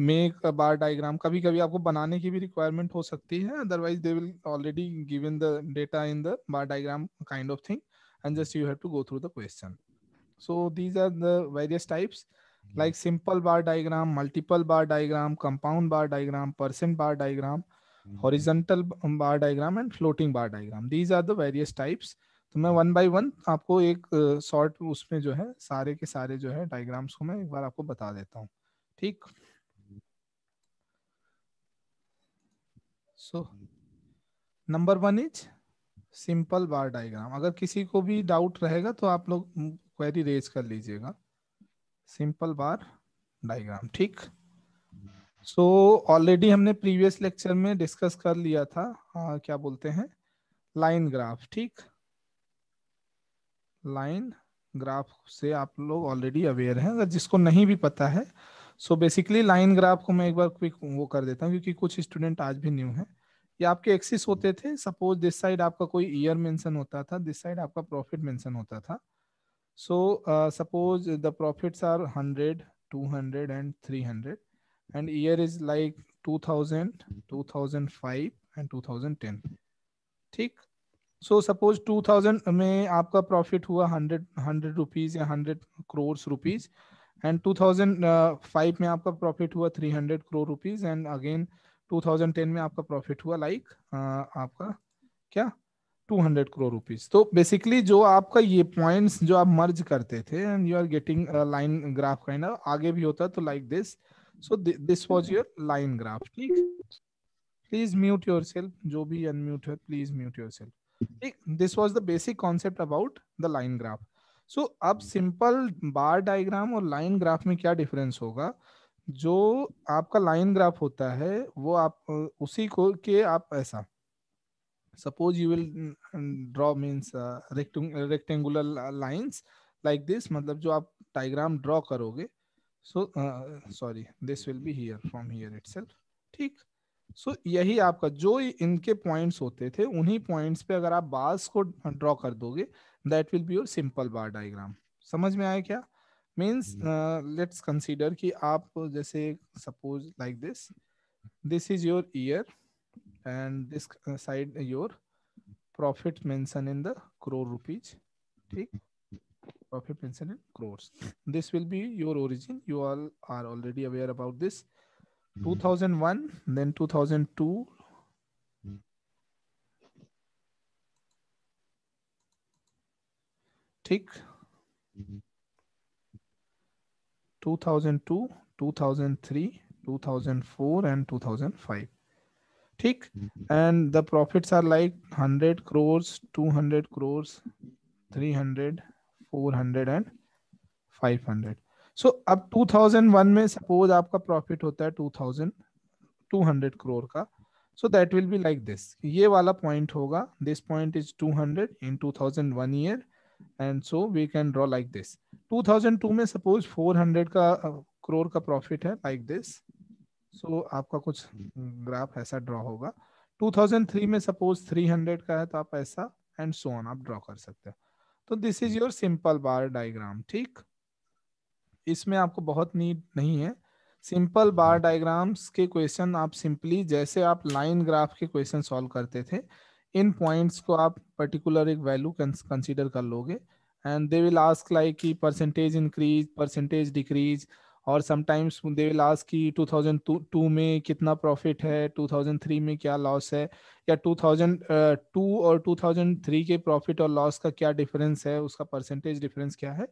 make a bar diagram. कभी कभी आपको बनाने की भी requirement हो सकती है, otherwise they will already given the data in the bar diagram kind of thing, and just you have to go through the question. So these are the various types, like simple bar diagram, multiple bar diagram, compound bar diagram, percent bar diagram, horizontal bar diagram, and floating bar diagram. These are the various types. तो मैं one by one आपको एक short उसमें जो है सारे के सारे जो है डायग्राम्स को मैं एक बार आपको बता देता हूँ। ठीक, so number 1 is simple bar diagram. अगर किसी को भी डाउट रहेगा तो आप लोग क्वेरी रेज कर लीजिएगा। सिंपल बार डायग्राम, ठीक। सो ऑलरेडी हमने प्रीवियस लेक्चर में डिस्कस कर लिया था, क्या बोलते हैं, लाइन ग्राफ। ठीक, लाइन ग्राफ से आप लोग ऑलरेडी अवेयर हैं, अगर जिसको नहीं भी पता है। सो बेसिकली लाइन ग्राफ को मैं एक बार क्विक वो कर देता हूँ, क्योंकि कुछ स्टूडेंट आज भी न्यू है। ये आपके एक्सिस होते थे, सपोज दिस साइड आपका कोई ईयर मेंशन होता था, दिस साइड आपका प्रॉफिट मेंशन होता था। So suppose the profits are 100, 200 and 300, and year is like 2000, 2005 and 2010। ठीक, सो सपोज 2000 में आपका प्रॉफिट हुआ 100 रुपीज या 100 crores रुपीज, एंड 2005 में आपका प्रॉफिट हुआ 300 crore रुपीज, एंड अगेन 2010 में आपका प्रॉफिट हुआ लाइक आपका क्या 200 crore रुपीज। तो बेसिकली जो आपका ये पॉइंट्स जो आप मर्ज करते थे and you are getting line graph kind of, आगे भी होता तो like this. So this was your line graph. ठीक, प्लीज म्यूट योरसेल्फ, जो भी अनम्यूट है प्लीज म्यूट योरसेल्फ। ठीक, this was the basic concept about the line graph. So अब सिंपल बार डायग्राम और लाइन ग्राफ में क्या डिफरेंस होगा। जो आपका लाइन ग्राफ होता है वो आप उसी को के आप ऐसा, suppose you will draw means rectangular lines like this, मतलब जो आप डायग्राम ड्रॉ करोगे, so sorry this will be here from here itself. ठीक, सो यही आपका जो इनके पॉइंट्स होते थे, उन्हीं पॉइंट्स पे अगर आप बार्स को ड्रॉ कर दोगे, that will be your simple bar diagram. समझ में आया क्या? मीन्स लेट्स कंसीडर कि आप जैसे suppose like this is your year and this side your profit mentioned in the crore rupees. ठीक, profit mentioned in crores. This will be your origin, you all are already aware about this. 2001, then 2002, ठीक, 2002, 2003, 2004 and 2005. ठीक, and the profits are like 100 crores, 200 crores, 300, 400 and 500. सो अब 2001 में suppose आपका profit होता है 2200 करोड़ का, so that will be like this. ये वाला पॉइंट होगा, this point is 200 in 2001 year, and so we can draw like this. 2002 में सपोज 400 का करोड़ का प्रॉफिट है लाइक दिस, सो आपका कुछ ग्राफ ऐसा ड्रॉ होगा। 2003 में सपोज 300 का है तो आप ऐसा एंड सो ऑन आप ड्रॉ कर सकते हो। तो this is your simple bar diagram. ठीक, इसमें आपको बहुत नीड नहीं है। सिंपल बार डायग्राम्स के क्वेश्चन आप सिंपली जैसे आप लाइन ग्राफ के क्वेश्चन सॉल्व करते थे, इन पॉइंट्स को आप पर्टिकुलर एक वैल्यू कंसीडर कर लोगे, and they will ask like कि परसेंटेज इंक्रीज, परसेंटेज डिक्रीज, और समटाइम्स दे विल आस्क कि 2002 में कितना प्रॉफिट है, 2003 में क्या लॉस है, या 2002 और 2003 के प्रॉफिट और लॉस का क्या डिफरेंस है, उसका परसेंटेज डिफरेंस क्या है।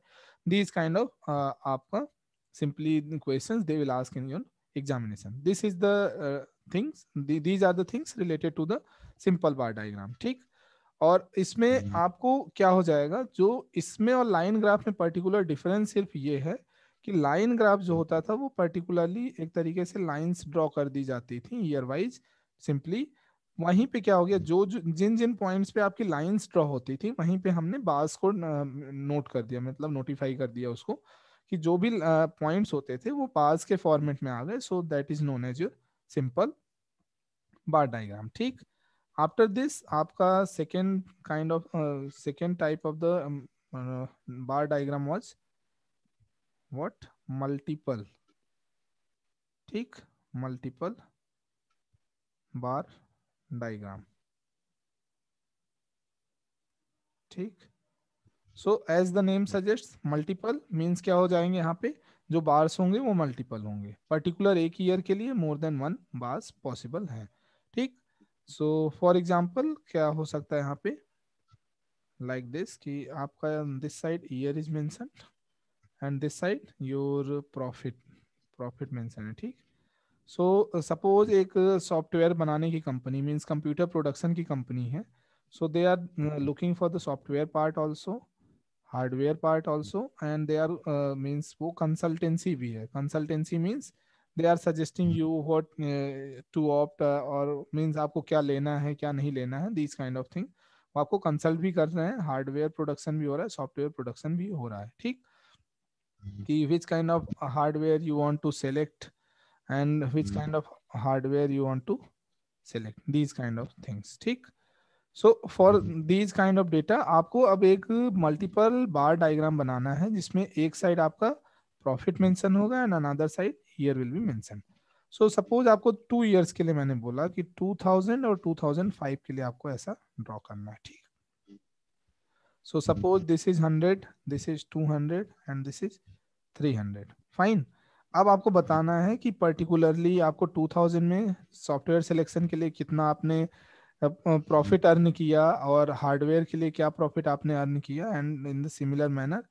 These kind of आपका simply questions they will ask in your examination. This is the things, these are the things related to the simple bar diagram. ठीक, और इसमें आपको क्या हो जाएगा, जो इसमें और लाइन ग्राफ में पर्टिकुलर डिफरेंस सिर्फ ये है कि लाइन ग्राफ जो होता था वो पर्टिकुलरली एक तरीके से लाइंस ड्रॉ कर दी जाती थी ईयर वाइज सिंपली। वहीं पे क्या हो गया, जो जिन जिन पॉइंट्स पे आपकी लाइंस ड्रॉ होती थी वहीं पे हमने बार्स को नोट कर दिया, मतलब नोटिफाई कर दिया उसको कि जो भी पॉइंट्स होते थे वो बार्स के फॉर्मेट में आ गए। So that is known as your simple bar diagram. ठीक। आफ्टर दिस आपका second kind of second type of the bar diagram was what, multiple. ठीक, मल्टीपल बार डायग्राम। ठीक। So as the name suggest, multiple means क्या हो जाएंगे, यहाँ पे जो बार्स होंगे वो मल्टीपल होंगे, पर्टिकुलर एक ईयर के लिए मोर देन वन बार्स पॉसिबल है। ठीक। सो फॉर एग्जाम्पल क्या हो सकता है यहाँ पे, लाइक दिस कि आपका this side year is mention and this side your profit mention है। ठीक। सो सपोज एक सॉफ्टवेयर बनाने की कंपनी मीन्स कंप्यूटर प्रोडक्शन की कंपनी है। So they are looking for the software part also, hardware part also, and they are means वो consultancy भी है। Consultancy means they are suggesting you what to opt, और means आपको क्या लेना है क्या नहीं लेना है, दिस काइंड ऑफ थिंग। वो आपको कंसल्ट भी कर रहे हैं, हार्डवेयर प्रोडक्शन भी हो रहा है, सॉफ्टवेयर प्रोडक्शन भी हो रहा है। ठीक। कि which kind of hardware you want to select and which kind of hardware you want to select, these kind of things. ठीक। so for these kind of data आपको अब एक मल्टीपल बार डायग्राम बनाना है जिसमें एक साइड आपका profit mention होगा and another side year will be mention. So suppose आपको 2 इयर्स के लिए मैंने बोला कि 2000 और 2005 के लिए आपको ऐसा ड्रॉ करना है। ठीक। So suppose this is 100, this is 200 and this is 300। Fine. अब आपको बताना है कि पर्टिकुलरली आपको 2000 में सॉफ्टवेयर सिलेक्शन के लिए कितना आपने प्रॉफिट अर्न किया और हार्डवेयर के लिए क्या प्रॉफिट आपने अर्न किया, and in the similar manner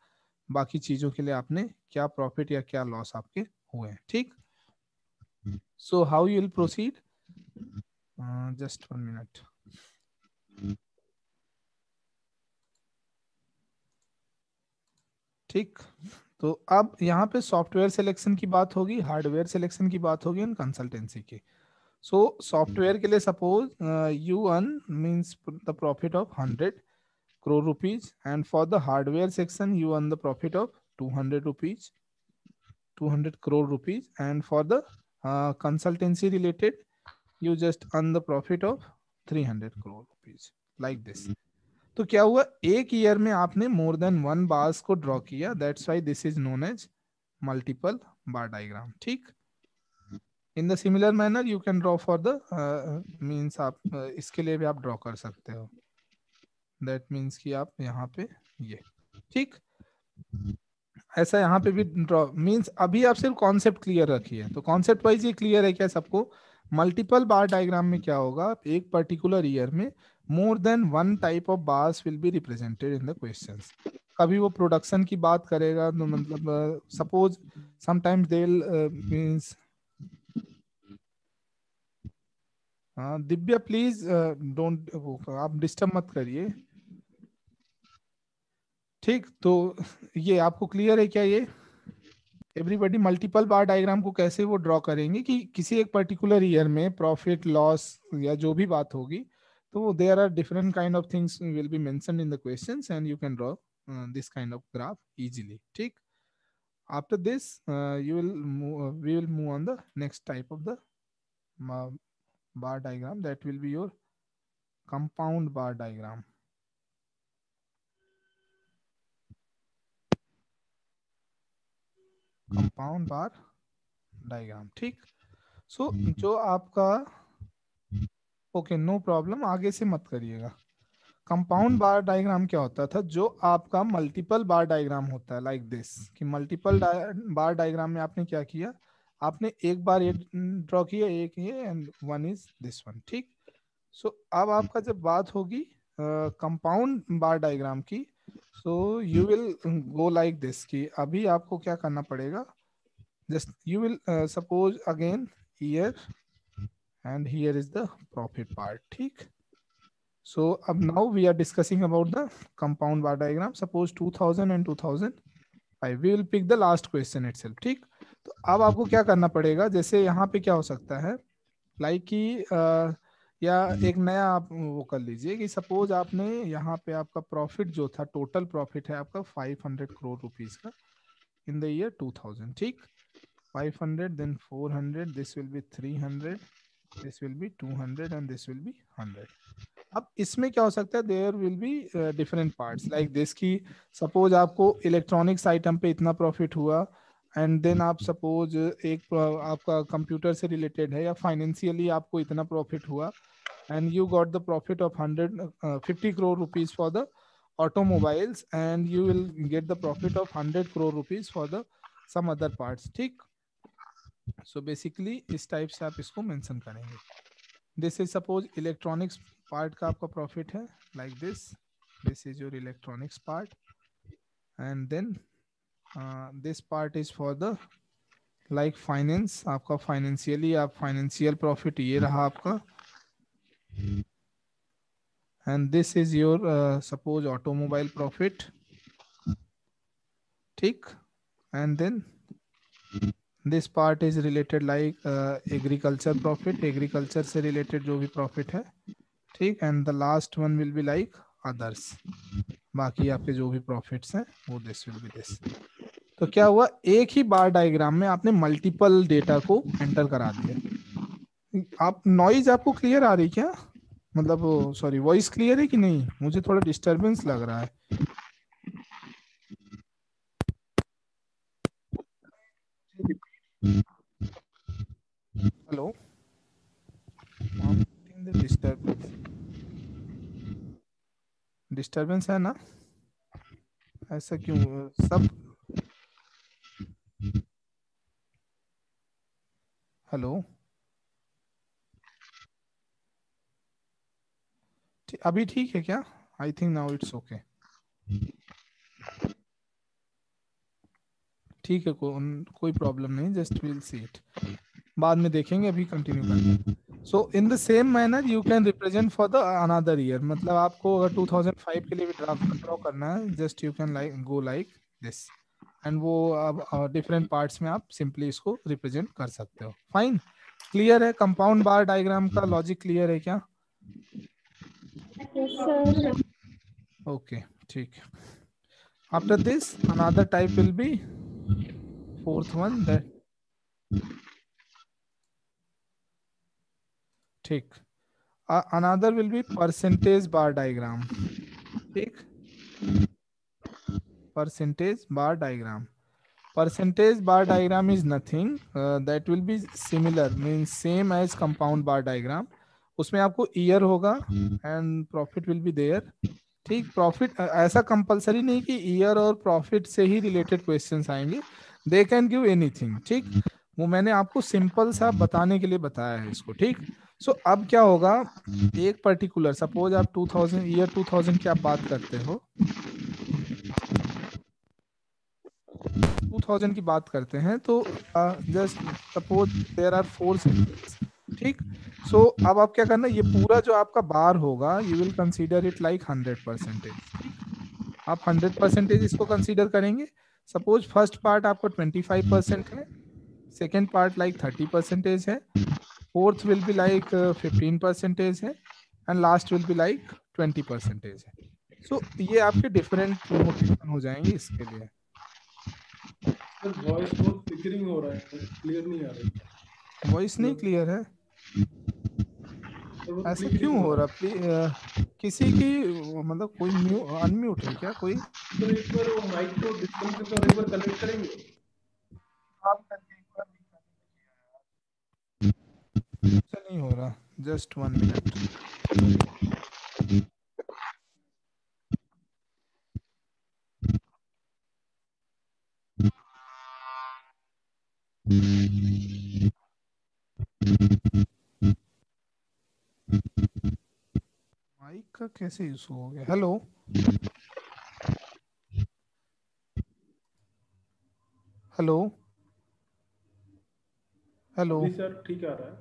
बाकी चीजों के लिए आपने क्या प्रॉफिट या क्या लॉस आपके हुए। ठीक। सो how you will proceed, just 1 minute. ठीक। तो अब यहाँ पे सॉफ्टवेयर सिलेक्शन की बात होगी, हार्डवेयर सिलेक्शन की बात होगी एंड कंसल्टेंसी की। सो सॉफ्टवेयर के लिए suppose you earn means the profit of 100 crore rupees, and for the hardware section you earn the profit of 200 rupees, 200 crore rupees, and for the consultancy related you just earn the profit of 300 crore rupees, like this. तो क्या हुआ, एक year में आपने more than one bars को draw किया, that's why this is known as multiple bar diagram. ठीक। In the similar manner you can draw for the means आप इसके लिए भी आप ड्रॉ कर सकते हो, दैट मीन्स कि आप यहाँ पे ये। ठीक। ऐसा यहाँ पे भी ड्रॉ मीन्स अभी आप सिर्फ कॉन्सेप्ट क्लियर रखिए। तो कॉन्सेप्ट वाइज ये क्लियर है क्या सबको? मल्टीपल बार डायग्राम में क्या होगा, एक पर्टिकुलर ईयर में मोर than one type of bars will be represented in the questions. कभी वो प्रोडक्शन की बात करेगा तो मतलब suppose sometimes they means Divya please don't, आप डिस्टर्ब मत करिए। ठीक। तो ये आपको क्लियर है क्या? ये एवरीबॉडी मल्टीपल बार डायग्राम को कैसे वो ड्रॉ करेंगे कि किसी एक पर्टिकुलर ईयर में प्रॉफिट लॉस या जो भी बात होगी, तो there are different kind of things will be mentioned in the questions and you can draw this kind of graph easily. ठीक। After this you will we will move on the next type of the bar diagram, that will be your compound bar diagram. Compound bar diagram. ठीक। सो जो आपका okay no problem, आगे से मत करिएगा। Compound बार diagram क्या होता था, जो आपका मल्टीपल बार डायग्राम होता है लाइक दिस कि मल्टीपल बार डायग्राम में आपने क्या किया, आपने एक बार ये ड्रॉ किया, एक ये and one is this one. ठीक। सो अब आपका जब बात होगी कंपाउंड बार डायग्राम की, so you will go like this कि अभी आपको क्या करना पड़ेगा, just you will suppose again here and here is the profit part. ठीक। So now we are discussing about the compound bar diagram. Suppose 2000 and 2005. We will pick the last question itself. ठीक, तो अब आपको क्या करना पड़ेगा, जैसे यहाँ पे क्या हो सकता है, लाइक कि या एक नया आप वो कर लीजिए कि सपोज आपने यहाँ पे आपका प्रॉफिट जो था, टोटल प्रॉफिट है आपका 500 करोड़ रुपीस का इन द ईयर 2000. ठीक, 500, then 400, this will be 300, this will be 200 and this will be 100. अब इसमें क्या हो सकता है, there will be different parts like this की सपोज आपको इलेक्ट्रॉनिक्स आइटम पे इतना प्रॉफिट हुआ, एंड देन आप सपोज एक आपका कंप्यूटर से रिलेटेड है या फाइनेंशियली आपको इतना प्रॉफिट हुआ, and you got the profit of 150 crore rupees for the automobiles, and you will get the profit of 100 crore rupees for the some other parts. ठीक, सो बेसिकली इस type से आप इसको मेंशन करेंगे. This is suppose electronics part का आपका profit है, like this is your electronics part, and then this part is for the like finance, आपका फाइनेंशियली आप फाइनेंशियल प्रॉफिट ये रहा आपका, and this is your suppose automobile profit. ठीक, and then this part is related like agriculture profit, agriculture से related जो भी profit है. ठीक, and the last one will be like others, बाकी आपके जो भी प्रॉफिट्स हैं वो दिस विल बी दिस. तो क्या हुआ, एक ही बार डायग्राम में आपने मल्टीपल डेटा को एंटर करा दिया. आप नॉइज आपको क्लियर आ रही क्या, मतलब सॉरी वॉइस क्लियर है कि नहीं, मुझे थोड़ा डिस्टरबेंस लग रहा है. हेलो, डिस्टरबेंस है ना, ऐसा क्यों सब. हेलो, अभी ठीक है क्या, I think now it's okay. ठीक है, कोई प्रॉब्लम नहीं, जस्ट विल सी इट, बाद में देखेंगे, अभी कंटिन्यू करेंगे. So in the same manner you can represent for the another year, मतलब आपको अगर 2005 के लिए भी ड्रॉ करना है, just you can like go like this, and वो अब डिफरेंट पार्ट्स में आप सिंपली इसको रिप्रेजेंट कर सकते हो. फाइन, क्लियर है, कंपाउंड बार डायग्राम का लॉजिक क्लियर है क्या? Yes, sir. ओके, ठीक. After this another type will be fourth one, that ठीक. Another will be percentage bar diagram. ठीक, percentage bar diagram. Percentage bar diagram is nothing that will be similar, means same as compound bar diagram. उसमें आपको year होगा and profit will be there. ठीक, profit ऐसा compulsory नहीं कि year और profit से ही रिलेटेड क्वेश्चंस आएंगे, दे कैन गिव एनीथिंग. ठीक, वो मैंने आपको सिंपल सा बताने के लिए बताया है इसको. ठीक, सो अब क्या होगा, एक पर्टिकुलर सपोज आप 2000 ईयर 2000 की आप बात करते हो, 2000 की बात करते हैं, तो just suppose there are 4 segments. ठीक, सो अब आप क्या करना, ये पूरा जो आपका बार होगा you will consider it like 100%. आप 100% इसको कंसीडर करेंगे. सपोज फर्स्ट पार्ट आपको 25% है, सेकेंड पार्ट लाइक 30% है, फोर्थ विल बी लाइक 15% है, and last will be like 20% है. सो ये आपके डिफरेंट नोटेशन हो जाएंगे इसके लिए. वॉइस बहुत फ्लिकरिंग हो रहा है, क्लियर नहीं आ रही. वॉइस नहीं क्लियर है, ऐसा क्यों हो रहा? प्लीज किसी की मतलब कोई अनम्यूट है क्या कोई? तो एक बार वो माइक को डिस्कनेक्ट करके एक बार कनेक्ट करेंगे. आप करके एक बार नहीं हो रहा, जस्ट 1 मिनट. माइक का कैसे इशू हो गया? Hello, hello, hello. अभी सर ठीक आ रहा है.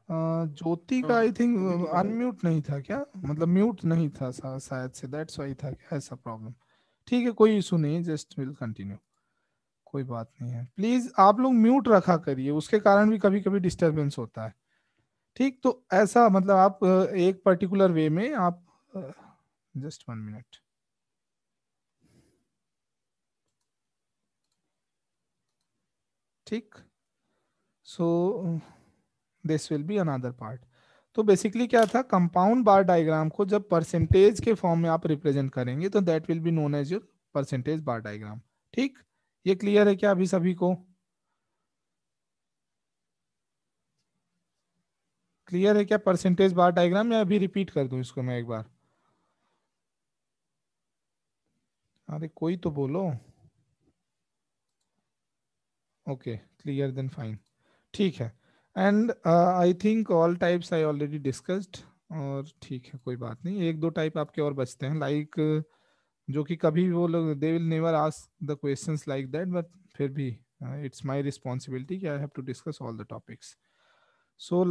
ज्योति का आई थिंक अनम्यूट नहीं था क्या, मतलब म्यूट नहीं था शायद से, दैट्स वाई था क्या ऐसा प्रॉब्लम। ठीक है कोई इशू नहीं, जस्ट विल कंटिन्यू, कोई बात नहीं है। प्लीज आप लोग म्यूट रखा करिए, उसके कारण भी कभी कभी डिस्टरबेंस होता है। ठीक, तो ऐसा मतलब आप एक पर्टिकुलर वे में आप, जस्ट 1 मिनट। ठीक, so this will be another part. तो बेसिकली क्या था, कंपाउंड बार डायग्राम को जब परसेंटेज के फॉर्म में आप रिप्रेजेंट करेंगे तो that will be known as your percentage bar diagram. ठीक, ये क्लियर है क्या अभी सभी को? क्लियर है क्या परसेंटेज बार डायग्राम, या अभी रिपीट कर दूं इसको मैं एक बार? अरे कोई तो बोलो। ओके क्लियर, देन फाइन, ठीक है। And I think all types I already discussed, और ठीक है कोई बात नहीं, एक दो टाइप आपके और बचते हैं, लाइक जो कि कभी वो लोग they will never ask the questions like that, but फिर भी इट्स माय रिस्पॉन्सिबिलिटी कि I have to discuss all the topics. So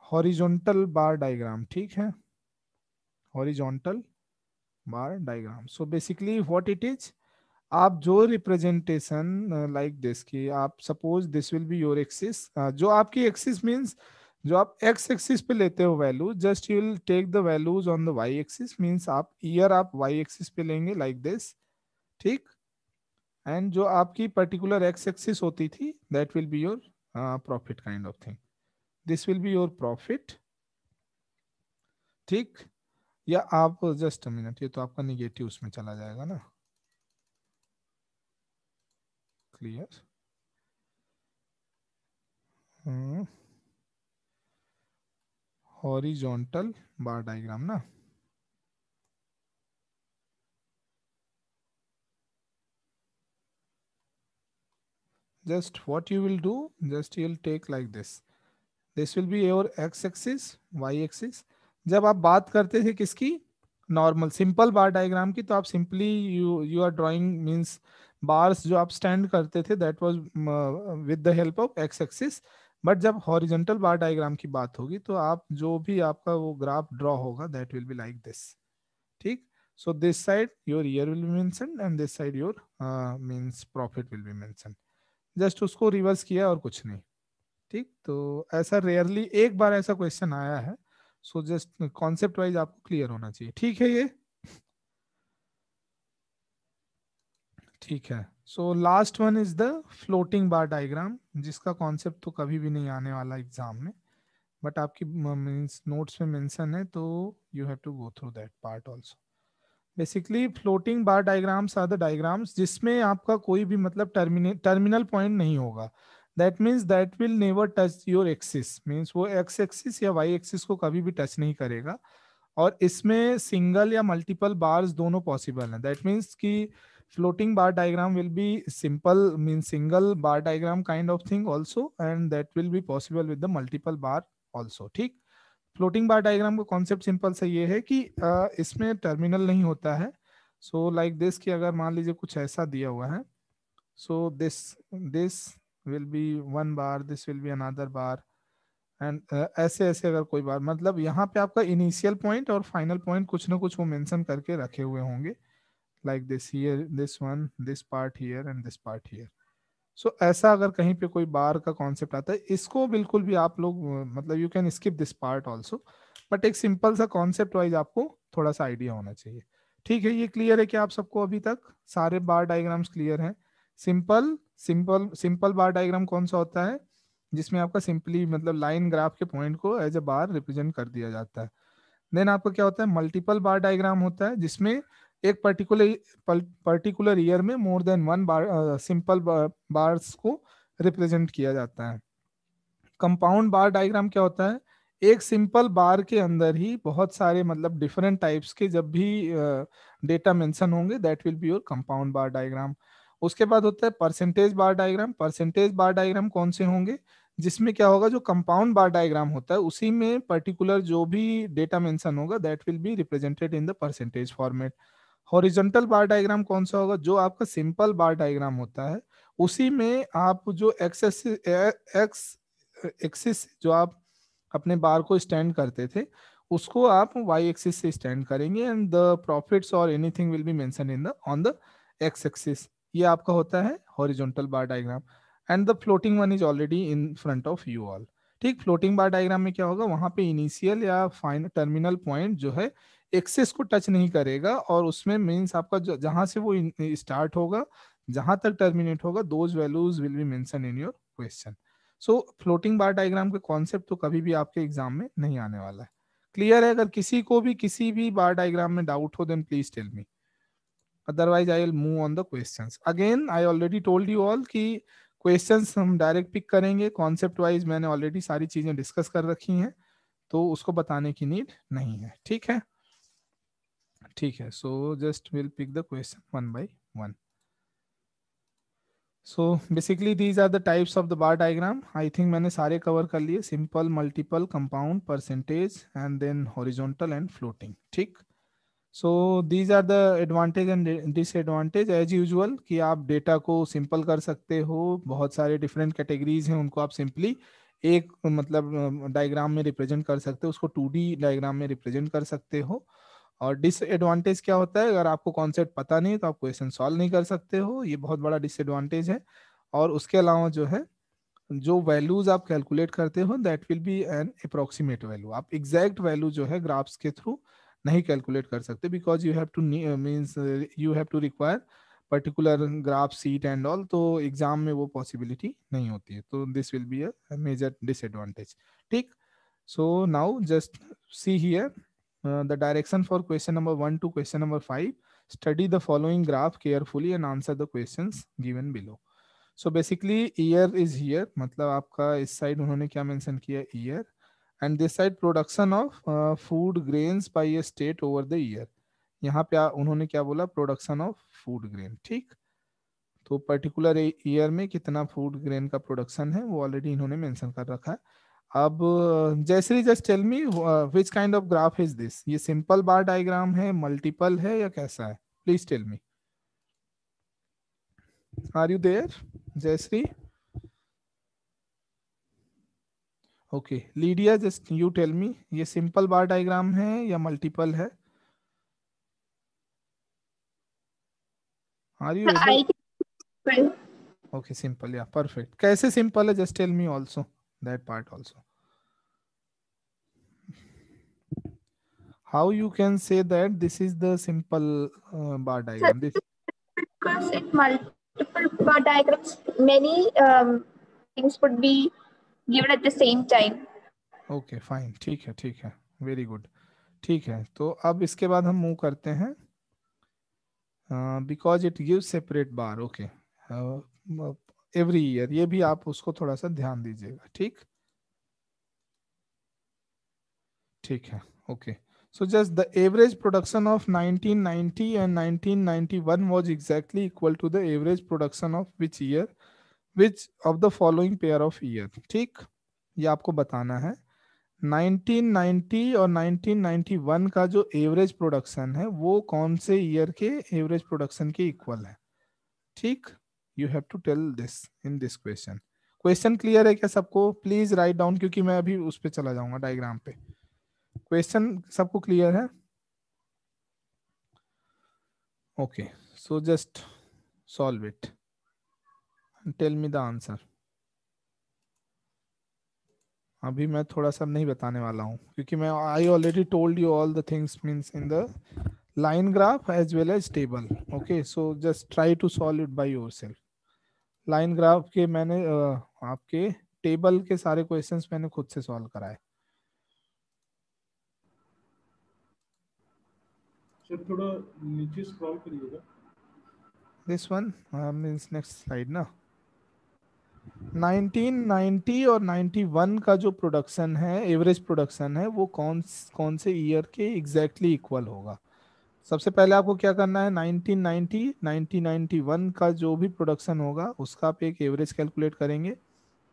horizontal bar diagram, ठीक है, horizontal bar diagram. So basically what it is, आप जो representation like this की, आप suppose this will be your axis, जो आपकी axis means जो आप एक्स एक्सिस पे लेते हो value, just you will take the values on the Y axis, means आप ईयर आप वाई एक्सिस पे लेंगे लाइक दिस। ठीक, एंड जो आपकी पर्टिकुलर एक्स एक्सिस होती थी that will be your profit kind of thing, this will be your profit. ठीक, या आप जस्ट अ मिनट, ये तो आपका निगेटिव उसमें चला जाएगा ना, क्लियर। हॉरिजॉन्टल बार डायग्राम ना, just what you will do, just you will take like this will be your x axis, y axis। जब आप बात करते थे किसकी, नॉर्मल सिंपल बार डायग्राम की, तो आप simply you are drawing means bars जो आप स्टैंड करते थे that was with the help of X axis. But जब हॉरिजॉन्टल बार डायग्राम की बात होगी तो आप जो भी आपका वो ग्राफ ड्रॉ होगा that will be like this. ठीक, so this side your year will be mention and this side your means profit will be mention, just उसको रिवर्स किया और कुछ नहीं। ठीक, तो ऐसा रेयरली एक बार ऐसा क्वेश्चन आया है, सो जस्ट कॉन्सेप्ट वाइज आपको क्लियर होना चाहिए। ठीक है ये, ठीक है। So last one is the floating bar diagram, जिसका कॉन्सेप्ट तो कभी भी नहीं आने वाला एग्जाम में, बट आपकी मींस नोट्स में मेंशन है तो you have to go through that part also. Basically floating bar diagrams are the diagrams जिसमें आपका कोई भी मतलब टर्मिनल पॉइंट नहीं होगा, that means that will never touch your axis, means वो एक्स एक्सिस या वाई एक्सिस को कभी भी टच नहीं करेगा। और इसमें सिंगल या मल्टीपल बार्स दोनों पॉसिबल हैं, दैट मीन्स कि floating bar diagram will be simple mean single bar diagram kind of thing also, and that will be possible with the multiple bar also. ठीक, floating बार diagram का concept simple सा ये है कि इसमें terminal नहीं होता है। सो लाइक दिस कि अगर मान लीजिए कुछ ऐसा दिया हुआ है, so this this will be one bar, this will be another bar, and ऐसे ऐसे अगर कोई बार मतलब यहाँ पे आपका इनिशियल पॉइंट और फाइनल पॉइंट कुछ ना कुछ वो मेंशन करके रखे हुए होंगे, like this here, this one, this part here and this part here. So ऐसा अगर कहीं पे कोई बार का कॉन्सेप्ट आता है, इसको बिल्कुल भी आप लोग मतलब you can skip this part also, but एक सिंपल सा कॉन्सेप्ट वाइज आपको थोड़ा सा आइडिया होना चाहिए। ठीक है, ये क्लियर है कि आप सबको अभी तक सारे बार डायग्राम्स क्लियर हैं? Simple simple simple bar diagram कौन सा होता है, जिसमें आपका सिंपली मतलब लाइन ग्राफ के पॉइंट को एज ए बार रिप्रेजेंट कर दिया जाता है। देन आपका क्या होता है, मल्टीपल बार डायग्राम होता है, जिसमें एक पर्टिकुलर ईयर में मोर than one bar simple bars को रिप्रेजेंट किया जाता है। कंपाउंड बार डायग्राम क्या होता है, एक सिंपल बार के अंदर ही बहुत सारे मतलब डिफरेंट टाइप्स के जब भी डेटा मेंशन होंगे that will be your compound bar diagram. उसके बाद होता है percentage bar diagram. Percentage bar diagram कौन से होंगे, जिसमें क्या होगा, जो कंपाउंड बार डायग्राम होता है उसी में पर्टिकुलर जो भी डेटा मेंशन होगा that will be represented in the percentage format. Horizontal bar diagram कौन सा होगा, जो आपका सिंपल बार डायग्राम होता है उसी में आप जो एक्स एक्सिस जो आप अपने बार को स्टैंड करते थे, उसको आप वाई एक्सिस से स्टैंड करेंगे एंड द प्रॉफिट्स और anything will be mention in the on the x axis. ये आपका होता है horizontal bar diagram and the floating one is already in front of you all. ठीक, फ्लोटिंग बार diagram में क्या होगा, वहां पे इनिशियल या फाइनल टर्मिनल पॉइंट जो है एक्सिस को टच नहीं करेगा, और उसमें मीन्स आपका जहां से वो स्टार्ट होगा जहां तक टर्मिनेट होगा those values will be mention in your question. So floating bar diagram के कॉन्सेप्ट तो कभी भी आपके एग्जाम में नहीं आने वाला है। क्लियर है? अगर किसी को भी किसी भी बार डायग्राम में डाउट हो then please tell me, otherwise I will move on the questions. Again I already told you all कि क्वेश्चंस हम डायरेक्ट पिक करेंगे, कॉन्सेप्ट वाइज मैंने ऑलरेडी सारी चीजें डिस्कस कर रखी हैं, तो उसको बताने की नीड नहीं है। ठीक है, ठीक है। So just will pick the question one by one. So basically these are the types of the bar diagram. I think मैंने सारे कवर कर लिए, simple, multiple, compound, percentage and then horizontal and floating. ठीक, so these are the advantage and disadvantage as usual कि आप data को simple कर सकते हो, बहुत सारे डिफरेंट कैटेगरीज हैं उनको आप सिंपली एक मतलब डायग्राम में रिप्रेजेंट कर सकते हो, उसको 2D डायग्राम में रिप्रेजेंट कर सकते हो। और डिसएडवांटेज क्या होता है, अगर आपको कॉन्सेप्ट पता नहीं तो आप क्वेश्चन सॉल्व नहीं कर सकते हो, ये बहुत बड़ा डिसएडवांटेज है। और उसके अलावा जो है, जो वैल्यूज आप कैलकुलेट करते हो that will be an approximate value, आप एग्जैक्ट वैल्यू जो है ग्राफ्स के थ्रू नहीं कैलकुलेट कर सकते, because you have to means you have to require particular graph sheet and all, तो एग्जाम में वो पॉसिबिलिटी नहीं होती है, तो this will be a major disadvantage. ठीक, so now just see here the direction for question number 1 to question number 5. Study the following graph carefully and answer the questions given below. So basically year is here, मतलब आपका इस side उन्होंने क्या mention किया, year, and this side production of food grains by a state over the year. यहाँ पे उन्होंने क्या बोला, प्रोडक्शन ऑफ फूड ग्रेन। ठीक, तो पर्टिकुलर ईयर में कितना फूड ग्रेन का प्रोडक्शन है वो ऑलरेडी इन्होंने मेंशन कर रखा है। अब Jayashree just tell me which kind of graph is this, ये सिंपल बार डायग्राम है, मल्टीपल है, या कैसा है? Please tell me, are you there Jayashree? Okay, Lydia just you tell me, ये सिंपल बार डायग्राम है या मल्टीपल है? Are you able? Okay, simple, या परफेक्ट। कैसे सिंपल है, just tell me also that part also. How you can say that this is the simple bar diagram? This Because in multiple bar diagrams, many things would be given at the same time. Okay fine, ठीक है, ठीक है, very good. ठीक है, तो अब इसके बाद हम मूव करते हैं, because it give separate bar. Okay, every year, ये भी आप उसको थोड़ा सा ध्यान दीजिएगा। ठीक, ठीक है, okay. So just the average production of 1990 and 1991 was exactly equal to the average production of which year, which of the following pair of year? ठीक, ये आपको बताना है। 1990 और 1991 का जो एवरेज प्रोडक्शन है वो कौन से ईयर के एवरेज प्रोडक्शन के इक्वल है? ठीक, you have to tell this in this question. Question clear है क्या सबको? प्लीज राइट डाउन, क्योंकि मैं अभी उस पर चला जाऊंगा डायग्राम पे। क्वेश्चन सबको क्लियर है? Okay, so just solve it, tell me the answer. अभी मैं थोड़ा सा नहीं बताने वाला हूँ, क्योंकि मैं आई already told you all the things means in the line graph as well as table. Okay, so just try to solve it by yourself. line graph के मैंने आपके टेबल के सारे क्वेश्चंस मैंने खुद से सॉल्व कराए। सर थोड़ा नीचे स्क्रॉल करिएगा। This one means next slide ना। 1990 और 91 का जो प्रोडक्शन है, एवरेज प्रोडक्शन है, वो कौन कौन से ईयर के एग्जैक्टली इक्वल होगा? सबसे पहले आपको क्या करना है, 1990 1991 का जो भी प्रोडक्शन होगा उसका आप एक एवरेज कैलकुलेट करेंगे।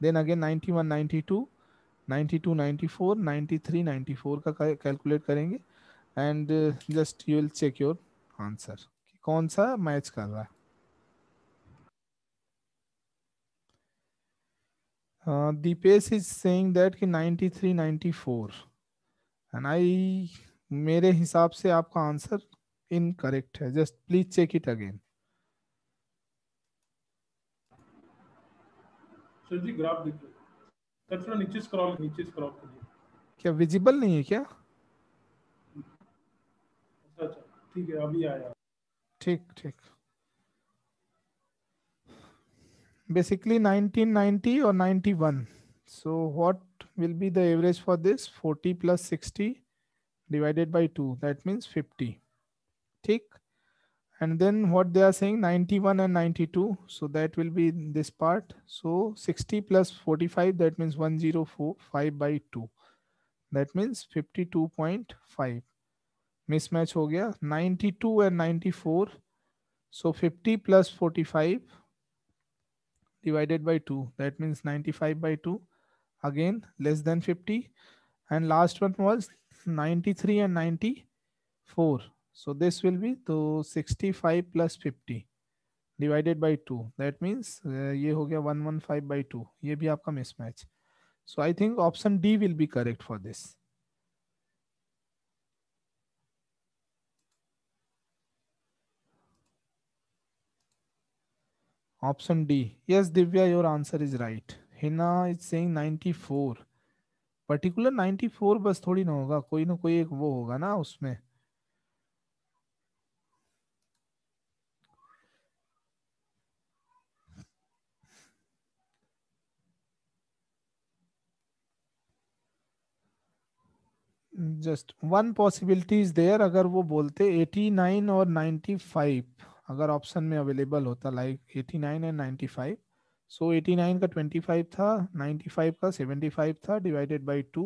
देन अगेन 91 92 92 94 93 94 का कैलकुलेट करेंगे, and just you will check your answer कि कौन सा मैच कर रहा है। दीपेश इज सेइंग दैट कि 93 94 एंड आई, मेरे हिसाब से आपका आंसर इनकरेक्ट है, just please check it again. Sir ji graph देखिए सर, थोड़ा नीचे स्क्रॉल करिए। क्या विजिबल नहीं है क्या? अच्छा अच्छा ठीक है, अभी आया। ठीक ठीक। Basically 1990 or 91. So what will be the average for this? 40 plus 60 divided by 2. That means 50. Tick. And then what they are saying, 91 and 92. So that will be this part. So 60 plus 45, that means 1045 by 2. That means 52.5. Mismatch ho gaya. 92 and 94. So 50 plus 45 divided by 2. That means 95 by 2. Again less than 50. And last one was 93 and 94. So this will be to 65 plus 50 divided by 2. That means ये हो गया 115 by 2. ये भी आपका mismatch. So I think option D will be correct for this. Option D. Yes, Divya, your answer is right. Hina is saying 94. Particular 94 बस थोड़ी ना होगा, कोई ना कोई एक वो होगा ना उसमें। Just one possibility is there, अगर वो बोलते 89 और 95, अगर ऑप्शन में अवेलेबल होता लाइक 89 एंड 95, सो 89 का 25 था, 95 का 75 था, divided by 2,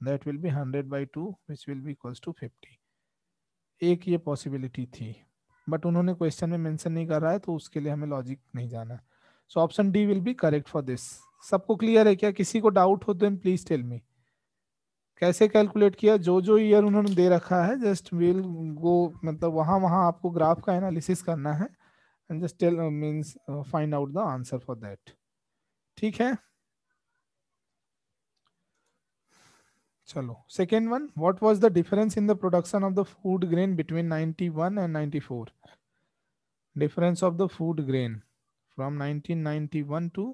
that will be 100 by 2 which will be equals to 50। एक ये पॉसिबिलिटी थी, बट उन्होंने क्वेश्चन में मेंशन नहीं कर रहा है, तो उसके लिए हमें लॉजिक नहीं जाना। So option D will be correct for this. सबको क्लियर है क्या? किसी को डाउट हो तो प्लीज टेल मी कैसे कैलकुलेट किया। जो जो ईयर उन्होंने दे रखा है जस्ट विल गो, मतलब वहां वहां आपको ग्राफ का एनालिसिस करना है and just tell means find out the answer for that. ठीक है, चलो second one, what was the difference in the production of the food grain between 91 and 94? Difference of the food grain from 1991 to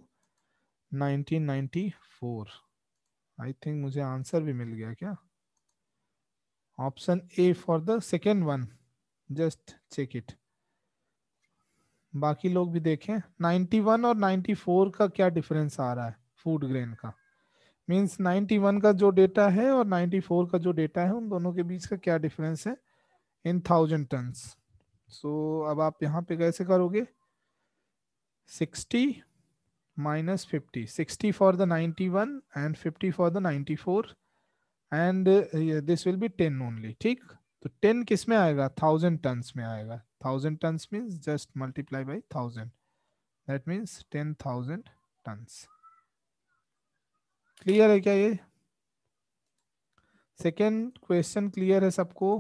1994। I think मुझे answer भी मिल गया क्या? Option A for the second one, just check it. बाकी लोग भी देखें 91 और 94 का क्या डिफरेंस आ रहा है फूड ग्रेन का। मींस 91 का जो डेटा है और 94 का जो डेटा है, उन दोनों के बीच का क्या डिफरेंस है इन 1000 टन्स। सो अब आप यहाँ पे कैसे करोगे? 60 minus 50, 60 for the 91 and 50 for the 94, and this will be 10 only। ठीक, तो 10 किस में आएगा? 1000 टन्स में आएगा। 1000 tons means just multiply by 1000, that means 10,000 tons. Clear है क्या ये? सेकेंड क्वेश्चन क्लियर है सबको?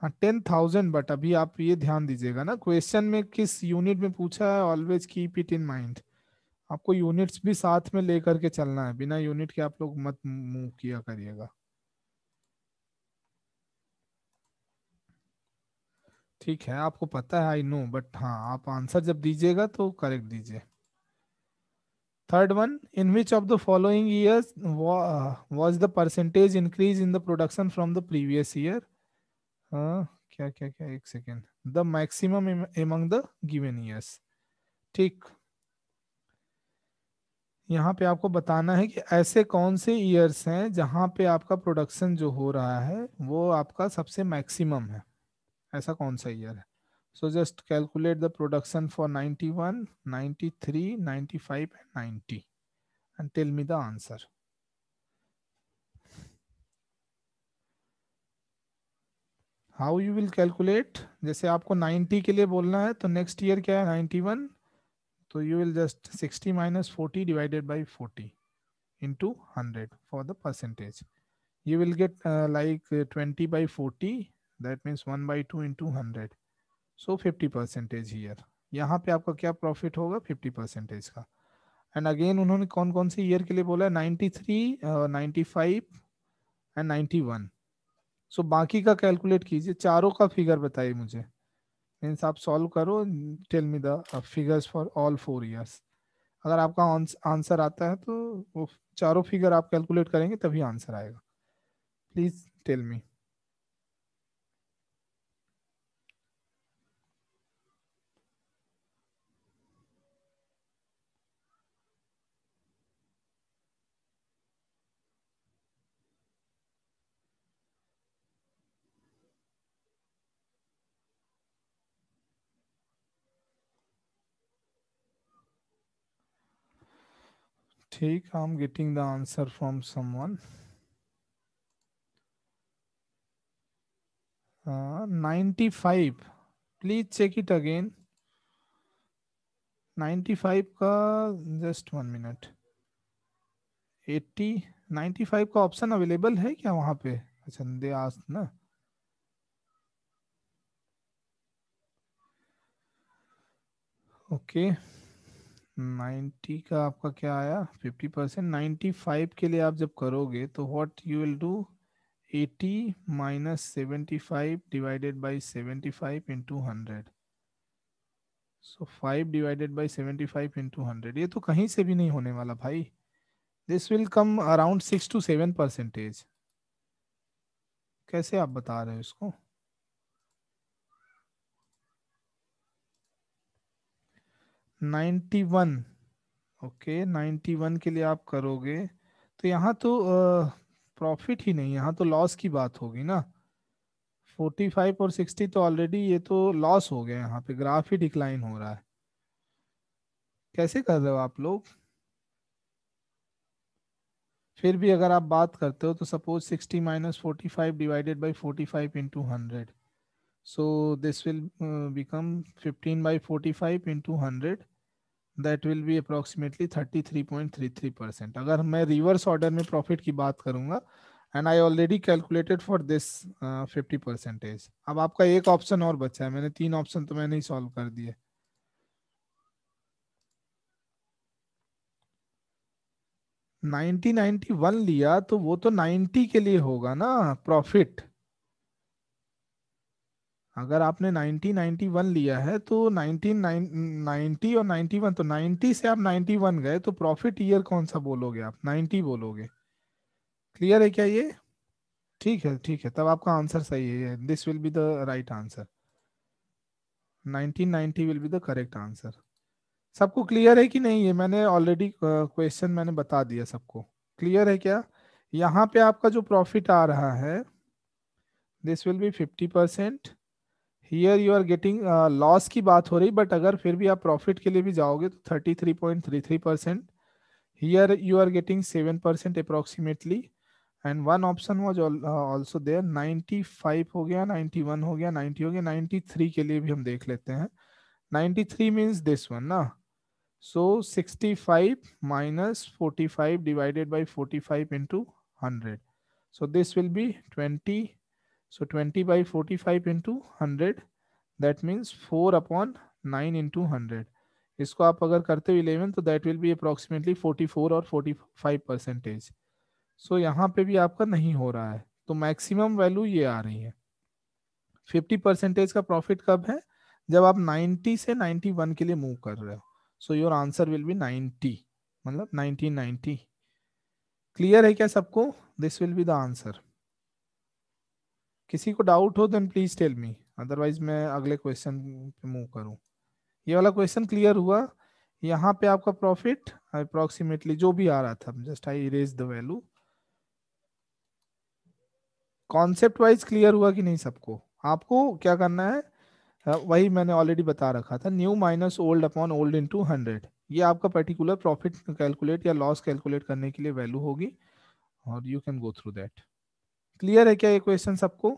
हाँ 10,000, बट अभी आप ये ध्यान दीजिएगा ना क्वेश्चन में किस यूनिट में पूछा है, always keep it in mind. आपको यूनिट्स भी साथ में लेकर के चलना है, बिना यूनिट के आप लोग मत मूव किया करिएगा। ठीक है, आपको पता है, आई नो, बट हाँ आप आंसर जब दीजिएगा तो करेक्ट दीजिए। Third one, in which of the following years was the percentage increase in the production from the previous year? क्या क्या क्या, एक second. The maximum among the given years. ठीक, यहाँ पे आपको बताना है कि ऐसे कौन से ईयर्स हैं जहाँ पे आपका प्रोडक्शन जो हो रहा है वो आपका सबसे मैक्सिमम है। ऐसा कौन सा ईयर है? So just calculate the production for 91, 93, 95 and 90 and tell me the answer. How you will calculate? जैसे आपको 90 के लिए बोलना है तो नेक्स्ट ईयर क्या है? 91, तो you will just 60 minus 40 divided by 40 into 100 for the percentage. You will get like 20 by 40, that means 1 by 2 into 100, so 50% here। यहाँ पे आपका क्या प्रॉफिट होगा? 50% का। एंड अगेन उन्होंने कौन कौन से ईयर के लिए बोला है, 93, 95 एंड 91। सो बाकी का कैलकुलेट कीजिए, चारों का फिगर बताइए मुझे। मीन्स आप सॉल्व करो, tell me the figures for all 4 years. अगर आपका आंसर आता है तो वो चारों फिगर आप कैलकुलेट करेंगे तभी आंसर आएगा। Please tell me. ठीक, I am getting the answer from someone. 95, please check it again. 95 का, जस्ट 1 मिनट। 80, 95 का ऑप्शन अवेलेबल है क्या वहां पे? अच्छा, दे आस्क्ड ना। ओके, 90 का आपका क्या आया, 50%। 95 के लिए आप जब करोगे तो what you will do, 80 minus 75 divided by 75 into 100। So 5 divided by 75 into 100, ये तो कहीं से भी नहीं होने वाला भाई। This will come around 6 to 7%। कैसे आप बता रहे हो इसको? 91, ओके, 91 के लिए आप करोगे तो यहाँ तो प्रॉफिट ही नहीं, यहाँ तो लॉस की बात होगी ना। 45 और 60 तो ऑलरेडी ये तो लॉस हो गया, यहाँ पे ग्राफ ही डिक्लाइन हो रहा है। कैसे कर रहे हो आप लोग? फिर भी अगर आप बात करते हो तो suppose 60 minus 45 divided by 45 into 100, so this will become 15 by 45 into 100, that will B approximately 33.33%। अगर मैं रिवर्स ऑर्डर में प्रॉफिट की बात करूंगा, and I already calculated for this 50%। अब आपका एक ऑप्शन और बचा है, मैंने 3 ऑप्शन तो मैंने ही सॉल्व कर दिए। 9091 लिया तो वो तो 90 के लिए होगा ना प्रॉफिट। अगर आपने 1991 लिया है तो 1990 और 91, तो 90 से आप 91 गए तो प्रॉफिट ईयर कौन सा बोलोगे आप? 90 बोलोगे। क्लियर है क्या ये? ठीक है, ठीक है, तब आपका आंसर सही है, this will be the right answer. 1990 will be the correct answer. सबको क्लियर है कि नहीं? ये मैंने ऑलरेडी क्वेश्चन मैंने बता दिया सबको। क्लियर है क्या? यहाँ पे आपका जो प्रॉफिट आ रहा है, this will be 50%। Here you are getting loss की बात हो रही, बट अगर फिर भी आप प्रॉफिट के लिए भी जाओगे तो 33.33%। Here you are getting 7% approximately. And one option was also there, 95 हो गया, 91 हो गया, 90 हो गया, 93 के लिए भी हम देख लेते हैं। 93 मीन्स दिस वन ना। सो 65 minus 45 divided by 45 into 100. So this will be 20. So 20 by 45 into 100, that means 4 upon 9 into 100. इसको आप अगर करते हो 11 तो that will be approximately 44 और 45%। सो यहाँ पे भी आपका नहीं हो रहा है, तो मैक्सिमम वैल्यू ये आ रही है। 50% का प्रॉफिट कब है? जब आप 90 से 91 के लिए मूव कर रहे हो। So your answer will be 90, मतलब 1990। क्लियर है क्या सबको? This will be the answer. किसी को डाउट हो then please tell me, otherwise मैं अगले क्वेश्चन पे मूव करूं। ये वाला क्वेश्चन क्लियर हुआ? यहाँ पे आपका प्रॉफिट अप्रोक्सीमेटली जो भी आ रहा था, just I erase the value. Concept wise clear हुआ कि नहीं सबको? आपको क्या करना है, वही मैंने ऑलरेडी बता रखा था, new minus old upon old into 100। ये आपका पर्टिकुलर प्रॉफिट कैलकुलेट या लॉस कैलकुलेट करने के लिए वैल्यू होगी, और you can go through that. Clear है क्या ये क्वेश्चन सबको?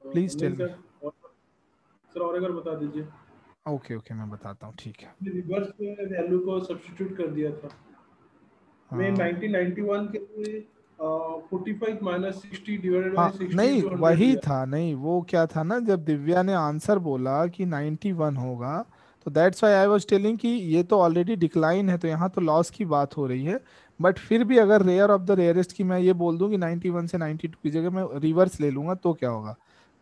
प्लीज नहीं टेल मी। सर, सर और एक बार बता दीजिए। ओके ओके, मैं बताता हूँ, ठीक है। रिवर्स में वैल्यू को सब्स्टिट्यूट कर दिया था। मैं 1991 के लिए 45 माइनस 60 डिवाइडेड बाई हाँ 60 नहीं, इंटू 100 वही लिया। था, नहीं वो क्या था ना, जब दिव्या ने आंसर बोला कि 91 होगा तो that's why I was telling कि ये तो ऑलरेडी डिक्लाइन है, तो यहाँ तो लॉस की बात हो रही है। बट फिर भी अगर रेयर ऑफ द रेयरेस्ट की मैं ये बोल दूं कि 91 से 92 की जगह मैं रिवर्स ले लूंगा तो क्या होगा।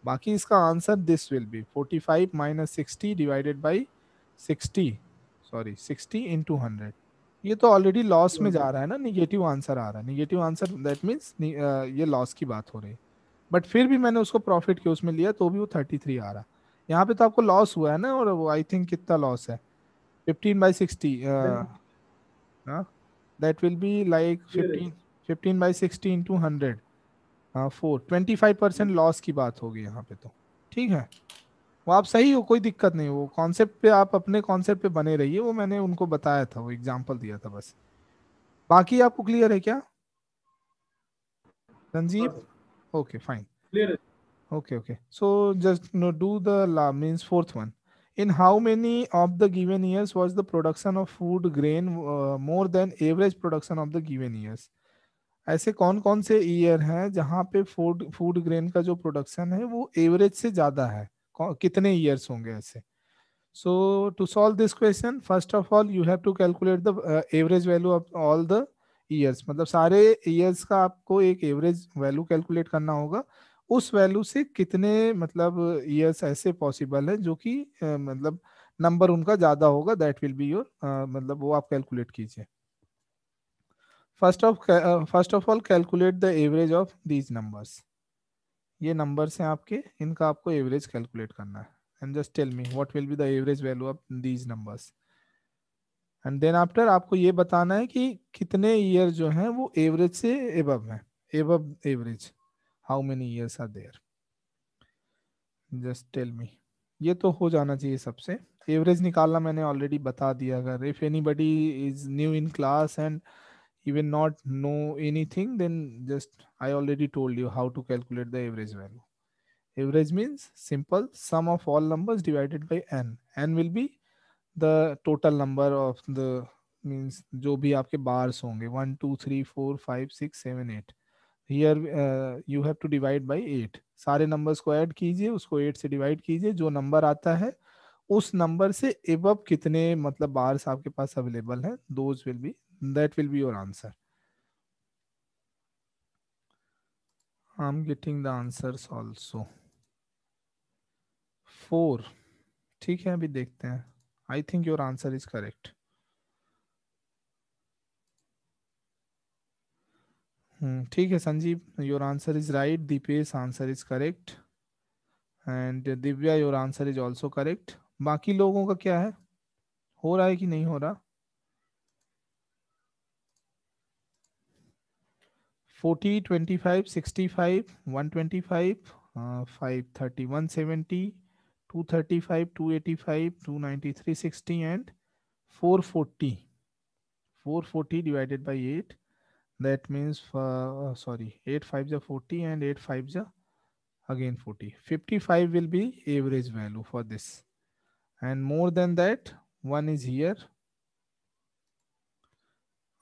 बाकी इसका answer this will B 45 minus 60 divided by 60, sorry 60 into 100। ये तो ऑलरेडी लॉस में जा रहा है ना, निगेटिव आंसर आ रहा है, निगेटिव आंसर दैट मीन्स ये लॉस की बात हो रही है। बट फिर भी मैंने उसको प्रॉफिट के उसमें लिया तो भी वो 33 आ रहा। यहाँ पे तो आपको लॉस हुआ है ना, और वो आई थिंक कितना लॉस है 15/60, Then that will be like clear है. 15/60 इंटू 100, हाँ 25% लॉस की बात होगी यहाँ पे तो। ठीक है, वो आप सही हो, कोई दिक्कत नहीं, वो कॉन्सेप्ट पे आप अपने कॉन्सेप्ट पे बने रहिए, वो मैंने उनको बताया था, वो एग्जांपल दिया था बस। बाकी आपको क्लियर है क्या हाँ Sanjeev? Sir, okay fine. clear है. Okay. So just do the la means fourth one. In how many of the given years was the production of food grain more than average production of the given years? ऐसे कौन कौन से year हैं जहाँ पे food food grain का जो production है वो एवरेज से ज्यादा है? कितने ईयर्स होंगे ऐसे? So to solve this question, first of all you have to calculate the average value of all the years. मतलब सारे ईयर्स का आपको एक एवरेज वैल्यू कैलकुलेट करना होगा। उस वैल्यू से कितने मतलब ईयर्स ऐसे पॉसिबल है जो कि मतलब नंबर उनका ज्यादा होगा, दैट विल बी योर मतलब वो आप कैलकुलेट कीजिए। First of all calculate the average of these numbers. ये नंबर्स हैं आपके, इनका आपको एवरेज कैलकुलेट करना है। And just tell me what will be the average value of these numbers. And then after आपको ये बताना है कि कितने ईयर जो हैं वो एवरेज से एबव है, above average, how many years are there, just tell me. ये तो हो जाना चाहिए सबसे। एवरेज निकालना मैंने ऑलरेडी बता दिया। अगर if anybody is new in class and even not know anything, then just I already told you how to calculate the average value. Average means simple sum of all numbers divided by n. N will be the total number of the means जो भी आपके bars होंगे 1 2 3 4 5 6 7 8। Here you have to divide by 8। सारे numbers को add कीजिए, उसको 8 से divide कीजिए, जो नंबर आता है उस नंबर से एबव कितने मतलब बार्स आपके पास अवेलेबल है, those will be, that will be your answer. I'm getting the answers also. 4। ठीक है, अभी देखते हैं। I think your answer is correct. ठीक है Sanjeev, your answer is right. Deepesh answer is correct and Divya your answer is also correct. बाकी लोगों का क्या है, हो रहा है कि नहीं हो रहा? 40 25 65 125 530 170 235 285 293 60 and 440। 440 divided by 8, that means sorry 8 5s are 40 and 8 5s are again 40, 55 will be average value for this. And more than that, one is here,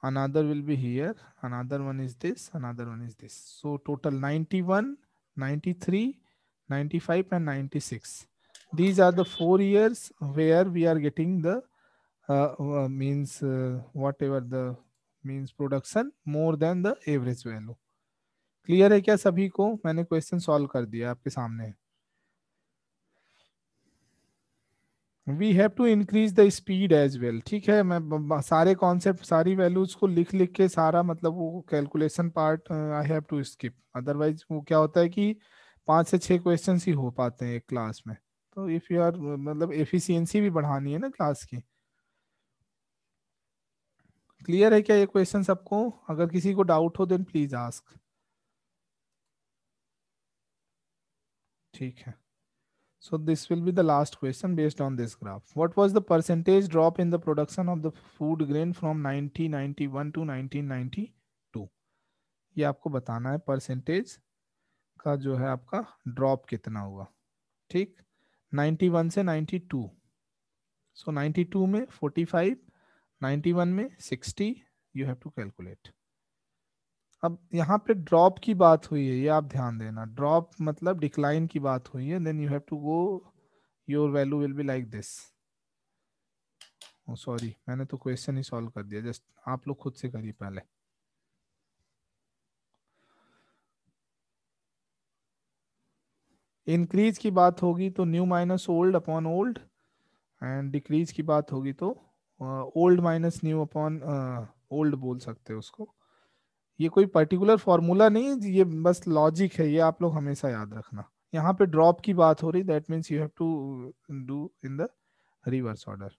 another will be here, another one is this, another one is this. So total 91 93 95 and 96. These are the 4 years where we are getting the means whatever the means production more than the average value. Clear है क्या सभी को? मैंने question solve कर दिया आपके सामने। We have to increase the speed as well. ठीक है, मैं सारे कॉन्सेप्ट सारी वैल्यूज को लिख लिख के सारा मतलब वो calculation part I have to skip, otherwise वो क्या होता है कि 5 से 6 क्वेश्चन ही हो पाते हैं एक क्लास में। तो इफ यू आर मतलब एफिशिएंसी भी बढ़ानी है ना क्लास की। क्लियर है क्या ये क्वेश्चन सबको? अगर किसी को डाउट हो देन प्लीज आस्क। ठीक है, so this will be the last question based on this graph. What was the percentage drop in the production of the food grain from 1991 to 1992? ये आपको बताना है परसेंटेज का जो है आपका ड्रॉप कितना हुआ। ठीक, 91 से 92। सो 92 में 45, 91 में 60, यू हैव टू कैलकुलेट। अब यहाँ पे ड्रॉप की बात हुई है, ये आप ध्यान देना, ड्रॉप मतलब डिक्लाइन की बात हुई है, then you have to go, your value will be like this. Oh sorry, मैंने तो क्वेश्चन ही सॉल्व कर दिया, जस्ट आप लोग खुद से करिए पहले। इंक्रीज की बात होगी तो new minus old upon old, and decrease की बात होगी तो old minus new upon old बोल सकते हो उसको। ये कोई पर्टिकुलर फॉर्मूला नहीं है, ये बस लॉजिक है, ये आप लोग हमेशा याद रखना। यहाँ पे ड्रॉप की बात हो रही, that means you have to do in the reverse order.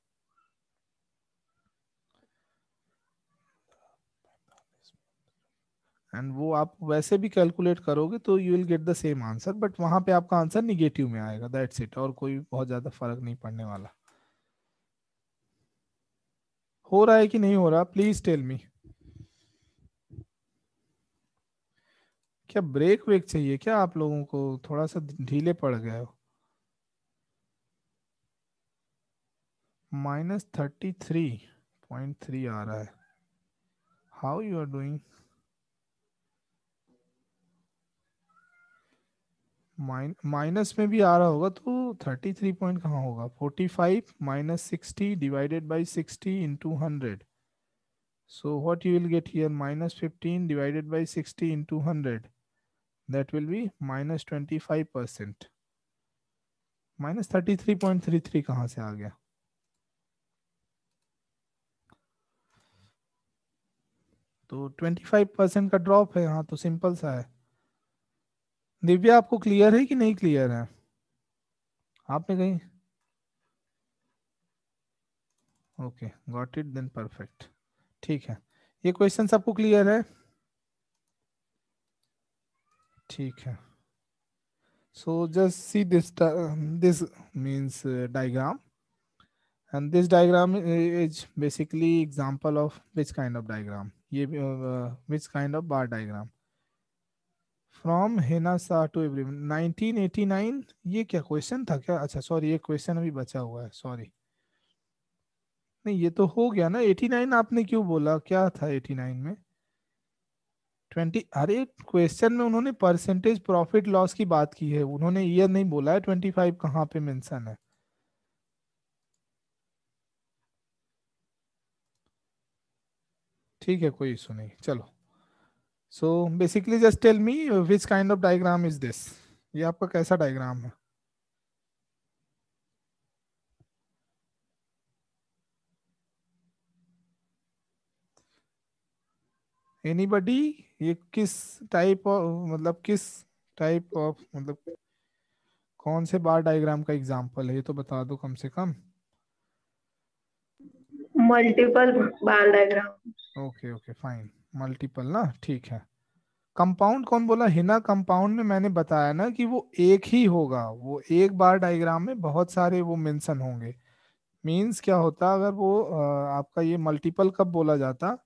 And वो आप वैसे भी कैलकुलेट करोगे तो you will get the same answer, but वहां पे आपका आंसर निगेटिव में आएगा, दैट्स इट, और कोई बहुत ज्यादा फर्क नहीं पड़ने वाला। हो रहा है कि नहीं हो रहा, प्लीज टेल मी। क्या ब्रेक वेक चाहिए क्या आप लोगों को, थोड़ा सा ढीले पड़ गए हो। -33.3 आ रहा है, how you are doing. Minus में भी आ रहा होगा तो 33 पॉइंट कहाँ होगा, 45 -60 divided by 60 into 100। So what you will get here, -15 divided by 60 into 100, that will be -25%। -33.33 कहाँ से आ गया। तो 25% का ड्रॉप है यहाँ, तो सिंपल सा है। दिव्या आपको क्लियर है कि नहीं क्लियर है, आपने कहीं, okay got it then perfect, ठीक है। ये क्वेश्चन सबको क्लियर है, ठीक है। So just see this, this means diagram, and this diagram is basically example of which kind of diagram, ये which kind of bar diagram, from Henasa to everyone 1989। ये क्या क्वेश्चन था क्या, अच्छा सॉरी, ये क्वेश्चन अभी बचा हुआ है, सॉरी। नहीं ये तो हो गया ना, 89 आपने क्यों बोला, क्या था 89 में 20, अरे क्वेश्चन में उन्होंने परसेंटेज प्रॉफिट लॉस की बात की है, उन्होंने ईयर नहीं बोला है, 25 कहाँ पे मेंशन है। ठीक है कोई इशू नहीं, चलो। So basically just tell me which kind of diagram is this, ये आपका कैसा डायग्राम है। एनीबडी, ये किस टाइप ऑफ, मतलब किस टाइप ऑफ, मतलब कौन से बार डायग्राम का एग्जांपल है, ये तो बता दो कम से कम। Multiple bar diagram. Okay okay fine, multiple ना, ठीक है। कंपाउंड कौन बोला, हिना कंपाउंड में मैंने बताया ना कि वो एक ही होगा, वो एक बार डायग्राम में बहुत सारे वो मेंशन होंगे। मींस क्या होता अगर वो आपका ये मल्टीपल कब बोला जाता,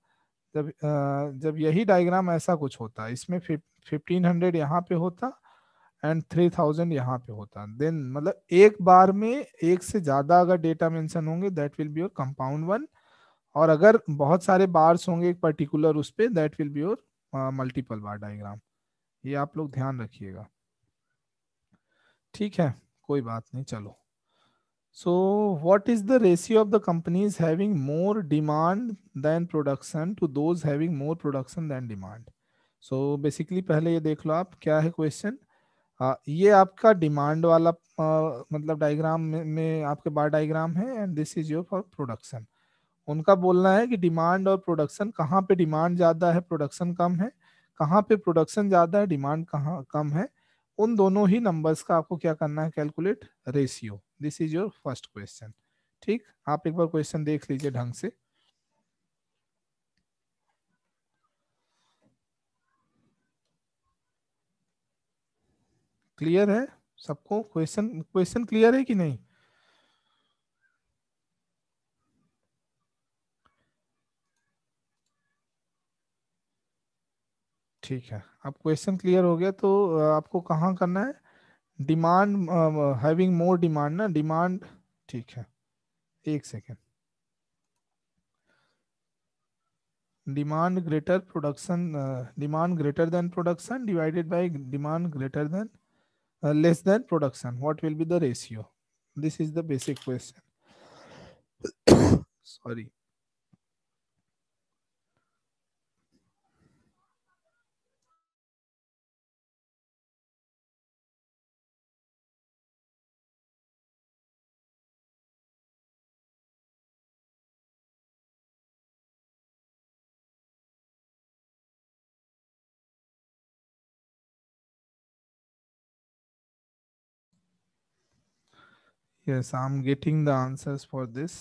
जब यही डायग्राम ऐसा कुछ होता, इसमें 1500 यहाँ पे होता एंड 3000 यहाँ पे होता, देन मतलब एक बार में एक से ज्यादा अगर डेटा मेंशन होंगे that will be your compound one, और अगर बहुत सारे बार्स होंगे एक पर्टिकुलर उस पे that will be your multiple bar diagram. ये आप लोग ध्यान रखिएगा, ठीक है कोई बात नहीं, चलो। So what is the ratio of the companies having more demand than production to those having more production than demand? So basically पहले ये देख लो आप क्या है क्वेश्चन। ये आपका डिमांड वाला मतलब डायग्राम में आपके बार डायग्राम है, and this is your for production. उनका बोलना है कि डिमांड और प्रोडक्शन, कहाँ पे डिमांड ज्यादा है प्रोडक्शन कम है, कहाँ पे प्रोडक्शन ज्यादा है डिमांड कहाँ कम है, उन दोनों ही नंबर्स का आपको क्या करना है, calculate ratio. This is your first question, ठीक। आप एक बार क्वेश्चन देख लीजिए ढंग से। क्लियर है सबको, क्वेश्चन क्वेश्चन क्लियर है कि नहीं। ठीक है, अब क्वेश्चन क्लियर हो गया तो आपको कहाँ करना है, डिमांड, हैविंग मोर डिमांड ना, डिमांड, ठीक है एक second. Demand greater production, demand greater than production divided by demand greater than less than production, what will be the ratio, this is the basic question. Sorry. Yes, I'm getting the answers for this.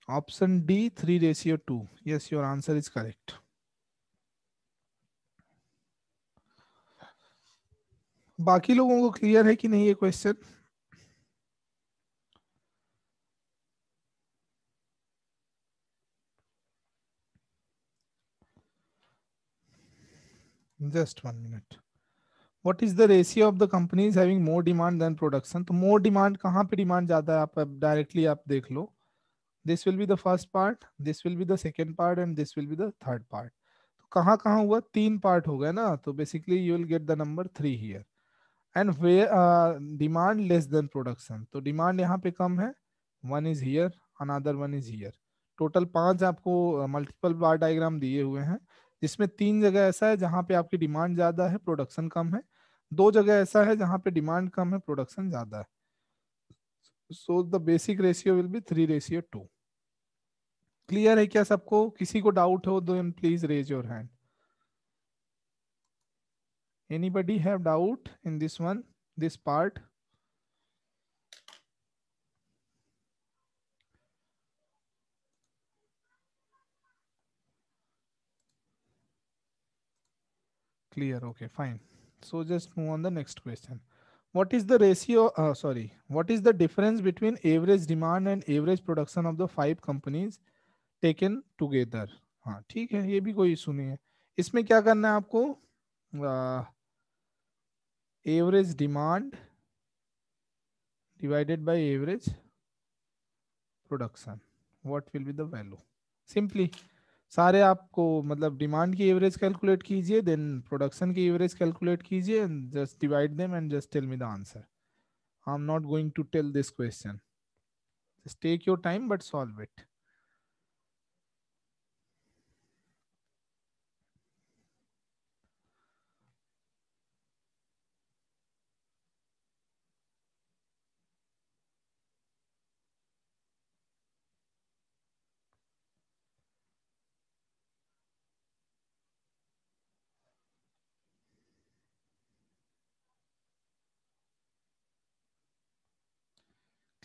Option D, 3:2. Yes, your answer is correct. बाकी लोगों को clear है कि नहीं ये question? Just 1 minute. What is the ratio of the companies having more demand than production? तो more demand कहाँ पे demand ज्यादा है? आप डायरेक्टली आप देख लो. This will be the first part, this will be the second part, and this will be the third part. तो कहाँ कहाँ हुआ? 3 part हो गए ना, तो basically you will get the number 3 here. And where demand less than production, तो demand यहाँ पे कम है. 1 is here, another 1 is here. Total 5 आपको मल्टीपल बार डायग्राम दिए हुए हैं, जिसमें 3 जगह ऐसा है जहां पे आपकी डिमांड ज्यादा है, प्रोडक्शन कम है. 2 जगह ऐसा है जहां पे डिमांड कम है, प्रोडक्शन ज्यादा है. So the basic ratio will be 3:2. Clear है क्या सबको? किसी को डाउट हो तो please raise your hand. Anybody have doubt in this one, this part? Clear. Okay, fine. So just move on the next question. What is the ratio? What is the difference between average demand and average production of the 5 companies taken together? हाँ ठीक है, ये भी कोई issue नहीं है. इसमें क्या करना है आपको? Average demand divided by average production. What will be the value? Simply सारे आपको मतलब डिमांड की एवरेज कैलकुलेट कीजिए, देन प्रोडक्शन की एवरेज कैलकुलेट कीजिए, and just divide them and just tell me the answer. I am not going to tell this question. Just take your time but solve it.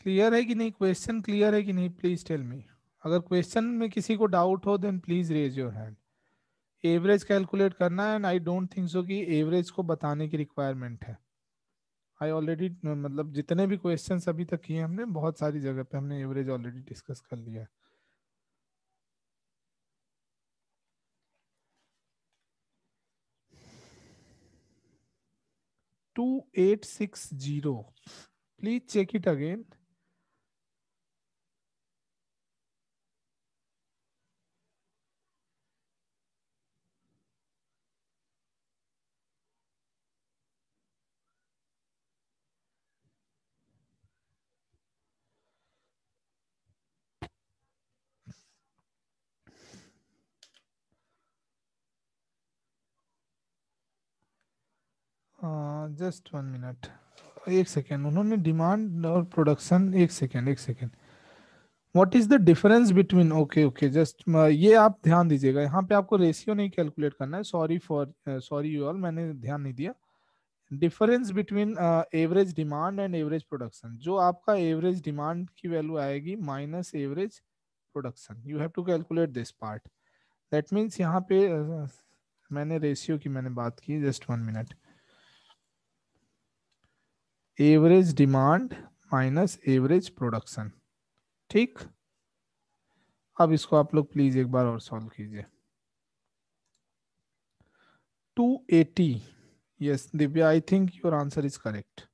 Clear है कि नहीं? Question clear है कि नहीं? Please tell me. अगर question में किसी को डाउट हो then please raise your hand. Average calculate करना है, and I don't think so कि एवरेज को बताने की रिक्वायरमेंट है. आई ऑलरेडी मतलब जितने भी क्वेश्चंस अभी तक किए हमने, बहुत सारी जगह पे हमने एवरेज ऑलरेडी डिस्कस कर लिया है. 2860. Please check it again. Just 1 minute. एक सेकेंड. उन्होंने डिमांड और प्रोडक्शन, एक second. What is the difference between, okay just ये आप ध्यान दीजिएगा, यहाँ पे आपको रेशियो नहीं कैलकुलेट करना है. सॉरी यू ऑल, मैंने ध्यान नहीं दिया. Difference between average demand and average production, जो आपका एवरेज डिमांड की वैल्यू आएगी minus average production, you have to calculate this part. That means यहाँ पे मैंने रेशियो की मैंने बात की. Just 1 minute. Average demand minus average production. ठीक. अब इसको आप लोग प्लीज एक बार और सॉल्व कीजिए. 280. Yes Divya, I think your answer is correct.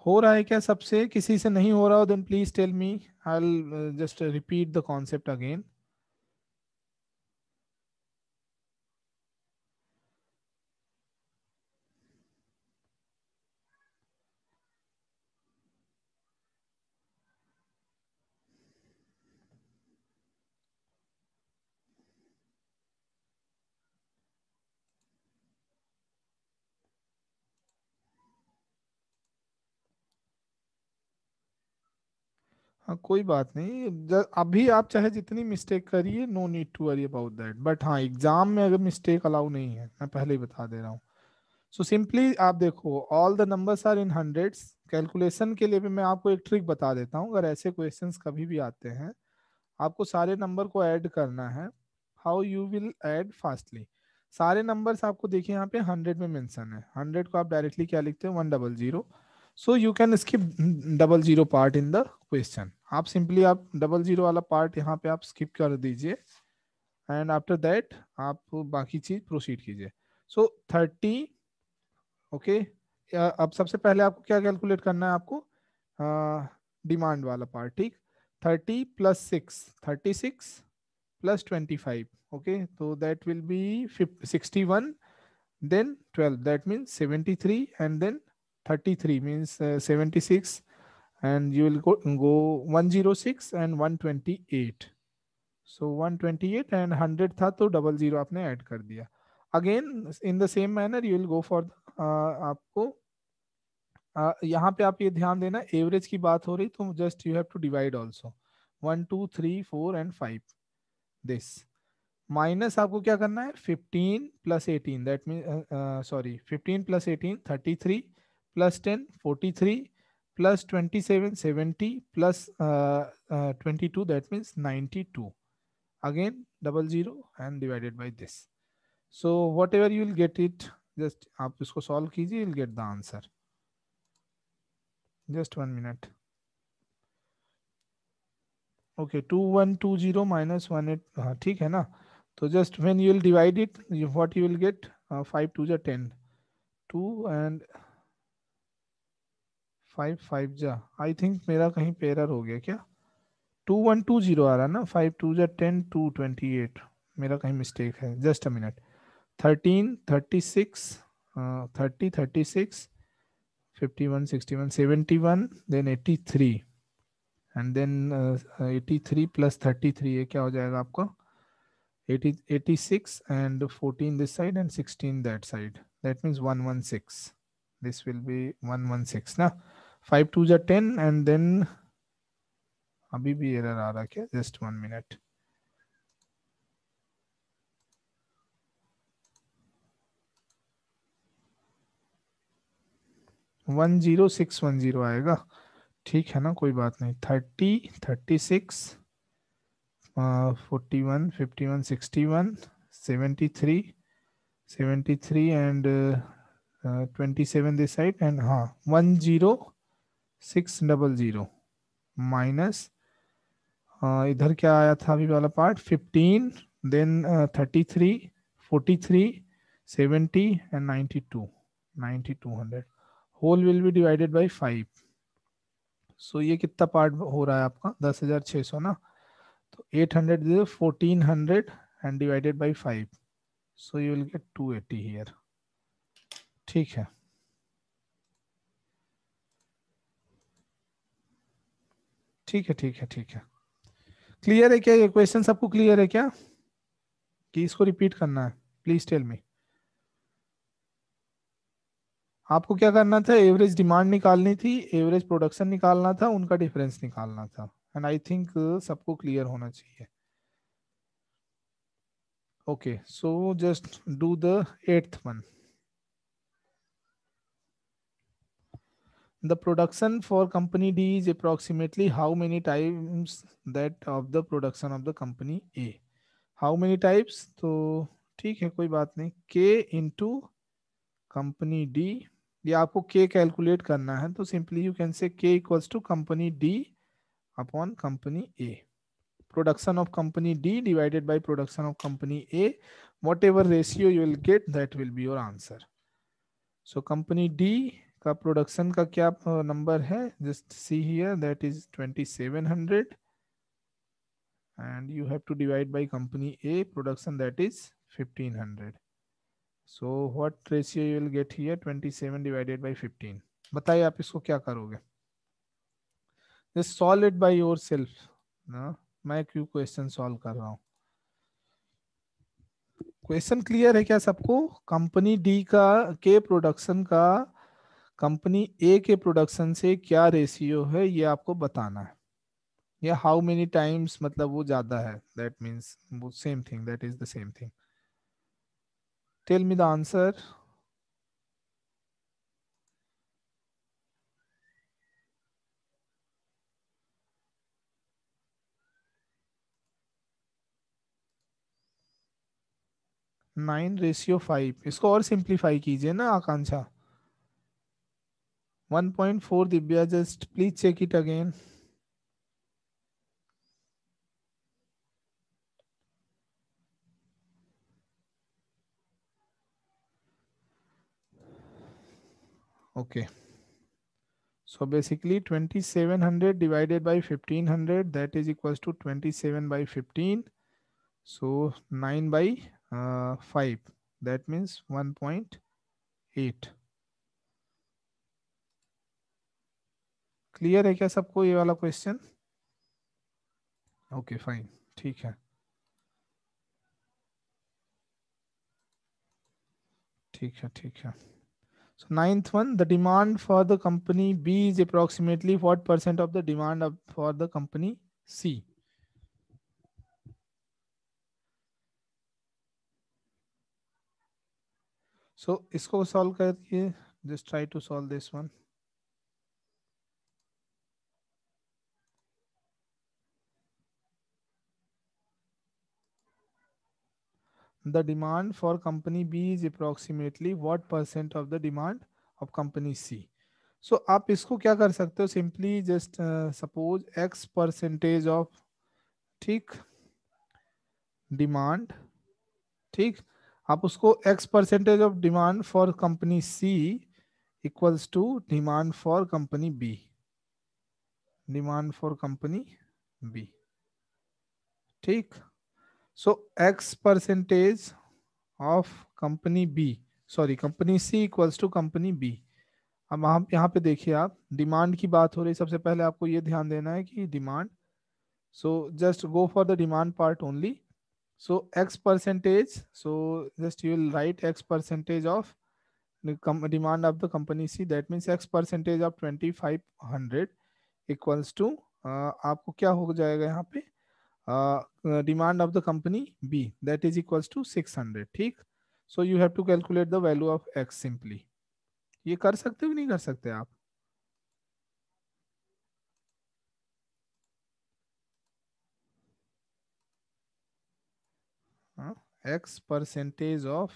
हो रहा है क्या सबसे? किसी से नहीं हो रहा हो then please tell me. I will just repeat the concept again. हाँ कोई बात नहीं, अभी आप चाहे जितनी मिस्टेक करिए, no need to worry about that, but हाँ एग्जाम में अगर मिस्टेक अलाउ नहीं है, मैं पहले ही बता दे रहा हूँ। सो सिंपली आप देखो, all the numbers are in hundreds. Calculation के लिए भी मैं आपको एक ट्रिक बता देता हूँ, अगर ऐसे क्वेश्चंस कभी भी आते हैं, आपको सारे नंबर को ऐड करना है। How you will add fastly, सारे नंबर्स आपको देखिए यहाँ पे 100 में मेंशन है, 100 को आप डायरेक्टली क्या लिखते हैं 100। सो you can skip 00 part in the question. आप सिंपली आप 00 वाला पार्ट यहाँ पे आप स्किप कर दीजिए, एंड आफ्टर दैट आप बाकी चीज प्रोसीड कीजिए। सो 30, ओके। अब सबसे पहले आपको क्या कैलकुलेट करना है, आपको डिमांड वाला पार्ट, ठीक। 30 प्लस 6, 36 प्लस 25, ओके, तो that will B 61, then 12, that means 73, and then 33 means 76, and you will go 106 and 128। so 128 and 100 था तो 00 आपने ऐड कर दिया। Again in the same manner you will go for आपको यहाँ पे आप ये ध्यान देना, एवरेज की बात हो रही तो just you have to divide also, 1 2 3 4 and 5 this. Minus आपको क्या करना है, 15 plus 18, that mean sorry 15 plus 18 33, plus 10 43, plus 27 70, plus 22, that means 92। Again 00 and divided by this. So whatever you will get it, just आप इसको solve कीजिए, you will get the answer. Just 1 minute. Okay 2120 minus 18, हाँ ठीक है ना। तो just when you will divide it, what you will get, 5 2 जा 10, 2 and 5 5 जा, I think मेरा कहीं पे एरर हो गया क्या, 2120 आ रहा ना, 5 2 जा 10 2 28, मेरा कहीं मिस्टेक है, just a minute. 13 36 30 36 51 61 71 then 83 and then 83 plus 33, ये क्या हो जाएगा आपका 86 and 14 this side and 16 that side, that means 116, this will be 116 ना। 5 2 जा 10 and then अभी भी एरर आ रहा क्या, just 1 minute। वन 0610 आएगा, ठीक है ना, कोई बात नहीं। 30 36 41 51 61 73 73 and 27 this side, and हाँ 10600 माइनस इधर क्या आया था अभी वाला part, 15 then 33 43 70 and 92 9200, whole will be divided by 5। So ये कितना पार्ट हो रहा है आपका 10,600 ना, तो 800 1400 and divided by 5, so you will get 280 here, ठीक है। ठीक है ठीक है ठीक है, क्लियर है क्या, ये क्वेश्चन सबको क्लियर है क्या, कि इसको रिपीट करना है, प्लीज टेल मी। आपको क्या करना था, एवरेज डिमांड निकालनी थी, एवरेज प्रोडक्शन निकालना था, उनका डिफरेंस निकालना था, एंड आई थिंक सबको क्लियर होना चाहिए। Okay so just do the 8th one। The production for company D is approximately how many times that of the production of the company A? How many types? तो ठीक है कोई बात नहीं, K into company D, ये आपको K calculate करना है, तो simply you can say K equals to company D upon company A. Production of company D divided by production of company A, whatever ratio you will get, that will be your answer. So company D का production का क्या number है, just see here, that is 2700 and you have to divide by company A production, that is 1500. So what ratio you will get here, 27 divided by 15। बताइए आप इसको क्या करोगे, just solve it by yourself ना, मैं क्यों question solve कर रहा हूँ। क्वेश्चन क्लियर है क्या सबको, कंपनी डी का के प्रोडक्शन का कंपनी ए के प्रोडक्शन से क्या रेशियो है, ये आपको बताना है। या हाउ मेनी टाइम्स, मतलब वो ज्यादा है, दैट मीन्स वो same thing, that is the same thing. Tell me the answer. Nine ratio 5. इसको और सिंप्लीफाई कीजिए ना Akanksha. 1.4 Divya, just please check it again. Okay. So basically 2700 divided by 1500, that is equals to 27 by 15. So 9 by 5, that means 1.8. Clear है क्या सबको ये वाला question? Okay fine, ठीक है, ठीक है, ठीक है. So ninth one, the demand for the company B is approximately what percent of the demand for the company C? So इसको solve करिए, just try to solve this one. The demand for company B is approximately what percent of the demand of company C? So आप इसको क्या कर सकते हो, simply just suppose X percentage of, ठीक, demand, ठीक, आप उसको X percentage of demand for company C equals to demand for company B, demand for company B, ठीक. So X percentage of company B, sorry company C equals to company B. अब आप यहाँ पे देखिए, आप डिमांड की बात हो रही, सबसे पहले आपको ये ध्यान देना है कि demand, so just go for the demand part only. So X percentage, so just you will write X percentage of the demand of the company C, that means X percentage of 2500 equals to आपको क्या हो जाएगा यहाँ पे, demand of the company B, that is equals to 600, ठीक. So you have to calculate the value of X simply. ये कर सकते हो नहीं कर सकते आप? X percentage of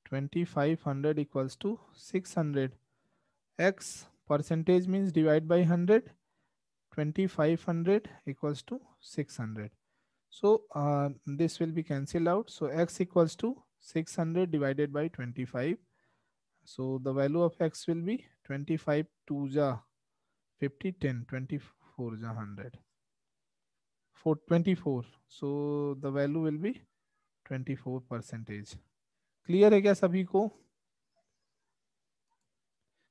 2500 equals to 600. X percentage means divide by 100. 2500 equals to 600. So this will be cancelled out. So X equals to 600 divided by 25. So the value of X will be 25 2 ja 50, 10, 24 ja 100. 24. So the value will be 24 percentage. Clear है क्या सभी को?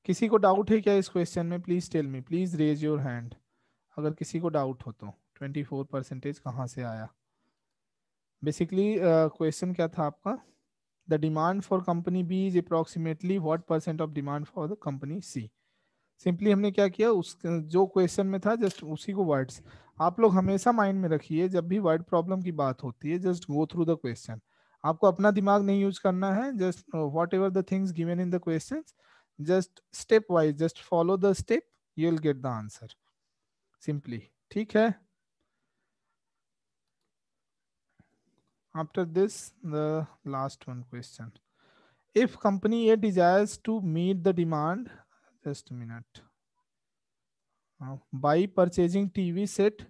किसी को doubt है क्या इस question में? Please tell me, please raise your hand अगर किसी को डाउट हो तो. 24 परसेंटेज कहाँ से आया? बेसिकली क्वेश्चन क्या था आपका? The demand for company B is approximately what percent of demand for the company C. Simply हमने क्या किया, उस जो क्वेश्चन में था जस्ट उसी को वर्ड्स, आप लोग हमेशा माइंड में रखिए जब भी वर्ड प्रॉब्लम की बात होती है, just go through the question. आपको अपना दिमाग नहीं यूज करना है, just what ever the things given in the question, just step wise just follow the step, you will get the answer simply, ठीक है. After this, the last one question. If company A desires to meet the demand, just a minute, by purchasing TV set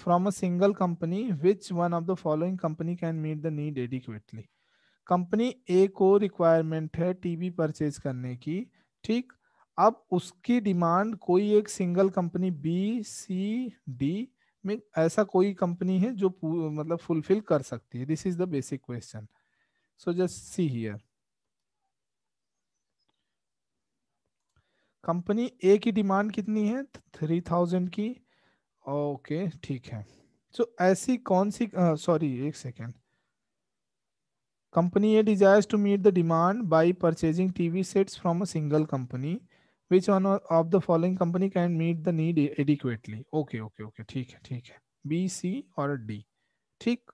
from a single company, which one of the following company can meet the need adequately? Company A को requirement है TV purchase करने की, ठीक. अब उसकी demand कोई एक single company B C D में ऐसा कोई कंपनी है जो मतलब फुलफिल कर सकती है. This is the basic question. So just see here, company A की डिमांड कितनी है? 3000 की. ओके ठीक है. सो ऐसी कौन सी, सॉरी एक second, company A desires to meet the demand by purchasing TV sets from a single company. Which one of the following company can meet the need adequately? Okay okay okay, ठीक है ठीक है, B, सी और D. ठीक,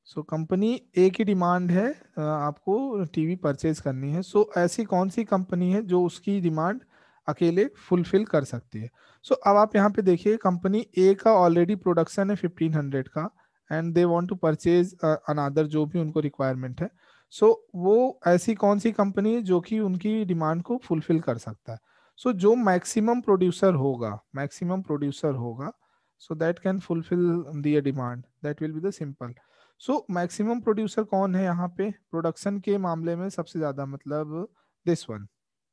so company A की demand है, आपको TV purchase करनी है। सो ऐसी कौन सी कंपनी है जो उसकी डिमांड अकेले फुलफिल कर सकती है? सो अब आप यहाँ पे देखिए, कंपनी ए का ऑलरेडी प्रोडक्शन है 1500 का, and they want to purchase another, जो भी उनको रिक्वायरमेंट है। सो वो ऐसी कौन सी कंपनी है जो कि उनकी डिमांड को फुलफिल कर सकता है? सो जो मैक्सिमम प्रोड्यूसर होगा, मैक्सिमम प्रोड्यूसर होगा, so that can fulfil the demand, that will be the simple. So maximum producer कौन है यहाँ पे प्रोडक्शन के मामले में सबसे ज्यादा, मतलब this one,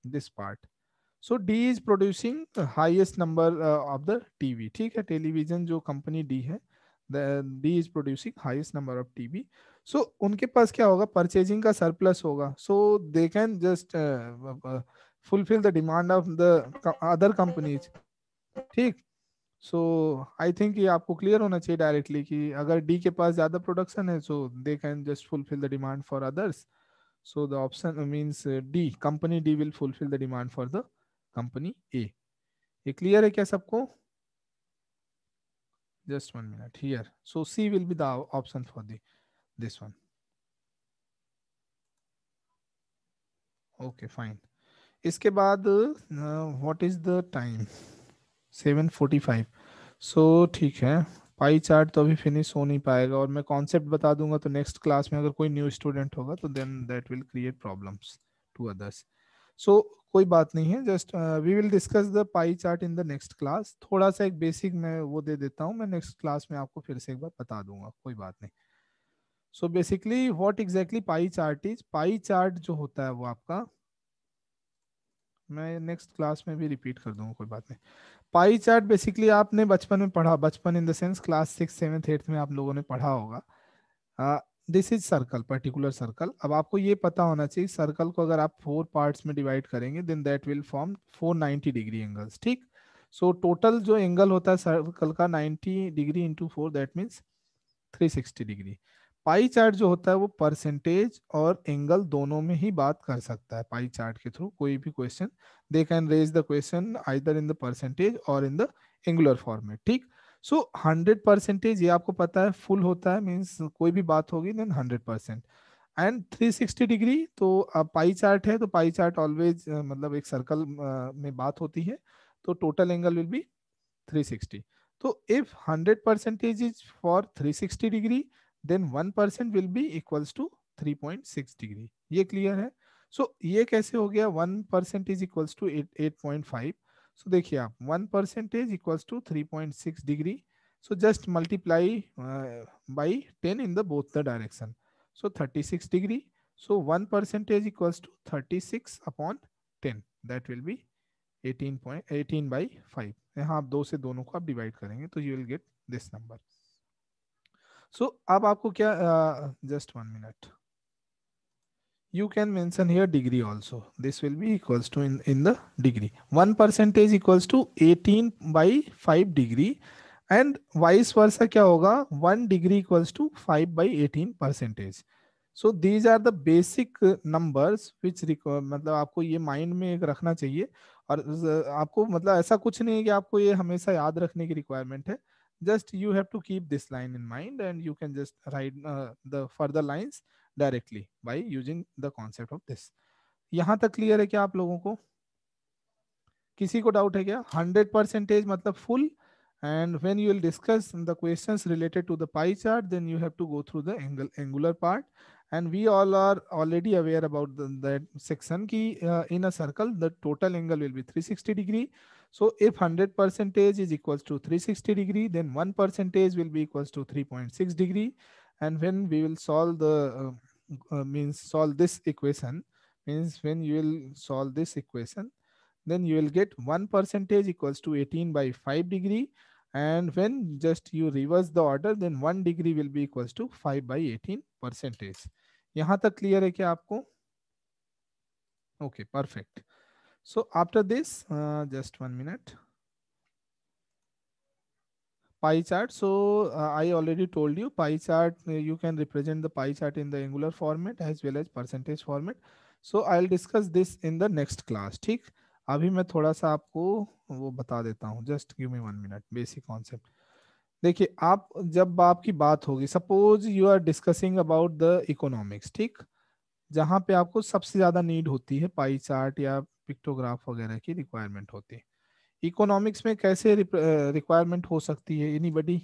this part. So D is producing highest number of the TV. ठीक है, टेलीविजन जो कंपनी डी है, D is producing highest number of TV. So उनके पास क्या होगा, परचेजिंग का सरप्लस होगा, so they can just fulfil the demand of the other companies. ठीक, सो आई थिंक ये आपको क्लियर होना चाहिए डायरेक्टली कि अगर डी के पास ज्यादा प्रोडक्शन है, so they can just fulfil the demand for others. So the option means D, company D will fulfil the demand for the company A. ये क्लियर है क्या सबको? Just 1 minute here. So C will be the option for the this one. Okay fine. इसके बाद what is the time? 7:45। So ठीक है, pie chart तो अभी फिनिश हो नहीं पाएगा, और मैं कॉन्सेप्ट बता दूंगा तो नेक्स्ट क्लास में अगर कोई न्यू स्टूडेंट होगा तो then that will create problems to others. So कोई बात नहीं है, just we will discuss the pie chart in the next class. थोड़ा सा एक बेसिक मैं वो दे देता हूँ, मैं नेक्स्ट क्लास में आपको फिर से एक बार बता दूंगा, कोई बात नहीं। सो basically what exactly pie chart is, pie chart जो होता है वो आपका, मैं नेक्स्ट क्लास में भी रिपीट कर दूंगा, कोई बात नहीं। पाई चार्ट बेसिकली आपने बचपन में पढ़ा, बचपन इन द सेंस क्लास 6, 7, 8 में आप लोगों ने पढ़ा होगा। This is circle, particular circle. अब आपको ये पता होना चाहिए, सर्कल को अगर आप 4 पार्ट्स में डिवाइड करेंगे then that will form 490 degree angles. ठीक, सो टोटल जो एंगल होता है सर्कल का 90 degree into 4, that means 360 degree. Pie chart जो होता है वो परसेंटेज और एंगल दोनों में ही बात कर सकता है। पाई चार्ट के थ्रू कोई भी question, they can raise the question either in the percentage और इन द एंगुलर फॉर्मेट। ठीक, सो 100% ये आपको पता है फुल होता है, मीन्स कोई भी बात होगी देन 100%। एंड 360 डिग्री तो पाई चार्ट है, तो पाई चार्ट ऑलवेज मतलब एक सर्कल में बात होती है, तो टोटल एंगल विल बी 360। तो if 100% is for 360 degree, then 1% will be equals to 3.6 degree. ये क्लियर है? सो ये कैसे हो गया? 1% is equals to 8.5। सो देखिए आप, 1% is equals to 3.6 degree, so just multiply by 10 in the both the direction, so 36 degree। so 1% is equals to 36 upon 10, that will be 18.18/5। यहाँ आप 2 से दोनों को आप डिवाइड करेंगे तो you will get this number. So अब आपको क्या, just 1 minute, you can mention here degree also, this will be equals to in the degree, 1% equals to 18/5 degree, and vice versa क्या होगा, 1 degree equals to 5/18%। so these are the basic numbers which मतलब आपको ये mind में एक रखना चाहिए, और आपको मतलब ऐसा कुछ नहीं है कि आपको ये हमेशा याद रखने की रिक्वायरमेंट है, just you have to keep this line in mind and you can just write the further lines directly by using the concept of this। यहां तक क्लियर है क्या आप लोगों को? किसी को डाउट है क्या? 100% मतलब full, and when you will discuss the questions related to the pie chart, then you have to go through the angular part, and we all are already aware about that section ki in a circle the total angle will be 360 degree। so if 100% is equals to 360 degree, then 1% will be equals to 3.6 degree, and when we will solve the means solve this equation, means when you will solve this equation, then you will get 1% equals to 18/5 degree, and when just you reverse the order, then 1 degree will be equals to 5/18%। यहाँ तक clear है क्या आपको? Okay perfect. So after this just 1 minute, pie chart। so I already told you pie chart, you can represent the pie chart in the angular format as well as percentage format, so I'll discuss this in the next class। ठीक, अभी मैं थोड़ा सा आपको वो बता देता हूँ, just give me 1 minute. Basic concept देखिए, आप जब आपकी बात होगी, suppose you are discussing about the economics, ठीक, जहाँ पे आपको सबसे ज्यादा नीड होती है पाई चार्ट या पिक्टोग्राफ वगैरह की रिक्वायरमेंट होती है। इकोनॉमिक्स में कैसे रिक्वायरमेंट हो सकती है, एनीबडी,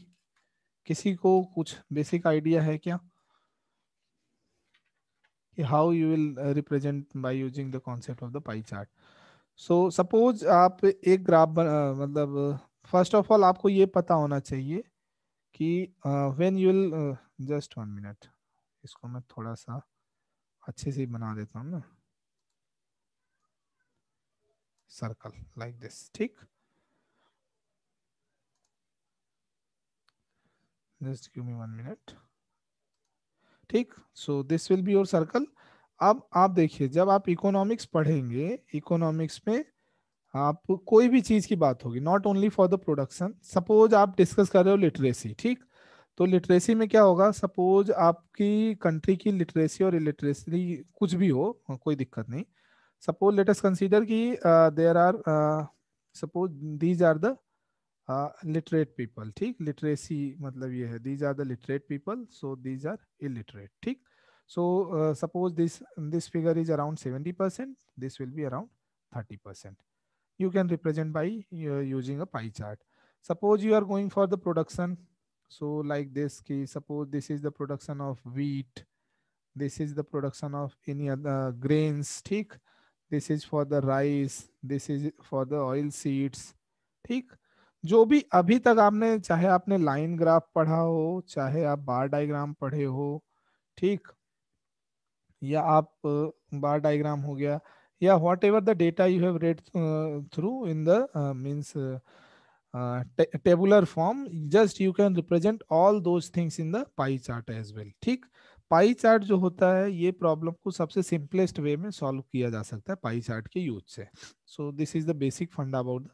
किसी को कुछ बेसिक आइडिया है क्या कि how you will represent by using the concept of the pie chart? So suppose आप एक ग्राफ मतलब फर्स्ट ऑफ ऑल आपको ये पता होना चाहिए कि when you will, just 1 minute, इसको मैं थोड़ा सा अच्छे से बना देता हूँ ना, सर्कल लाइक दिस, ठीक, जस्ट गिव मी 1 मिनट, ठीक। So this will be your circle. अब आप देखिए, जब आप इकोनॉमिक्स पढ़ेंगे, इकोनॉमिक्स में आप कोई भी चीज की बात होगी, not only for the production. Suppose आप डिस्कस कर रहे हो लिटरेसी, ठीक, तो लिटरेसी में क्या होगा, सपोज आपकी कंट्री की लिटरेसी और इलिटरेसी कुछ भी हो, कोई दिक्कत नहीं। सपोज लेट अस कंसीडर कि there are, suppose these are the literate people, ठीक, लिटरेसी मतलब ये है, these are the literate people, so these are illiterate, ठीक। So suppose this figure is around 70%, this will be around 30%. You can represent by using a pie chart. Suppose you are going for the production, so like this key, suppose this is the production of wheat, this is the production of any other grains, ठीक, this is for the rice, this is for the oil seeds, ठीक। जो भी अभी तक आपने, चाहे आपने line graph पढ़ा हो, चाहे आप बार डायग्राम पढ़े हो, ठीक, या आप बार डायग्राम हो गया, या whatever the data you have read through in the means tabular form, just you can represent all those things in the pie chart as well, ठीक। पाई चार्ट जो होता है, ये प्रॉब्लम को सबसे सिंपलेस्ट वे में solve किया जा सकता है पाई चार्ट के यूज से। So this is the basic funda about the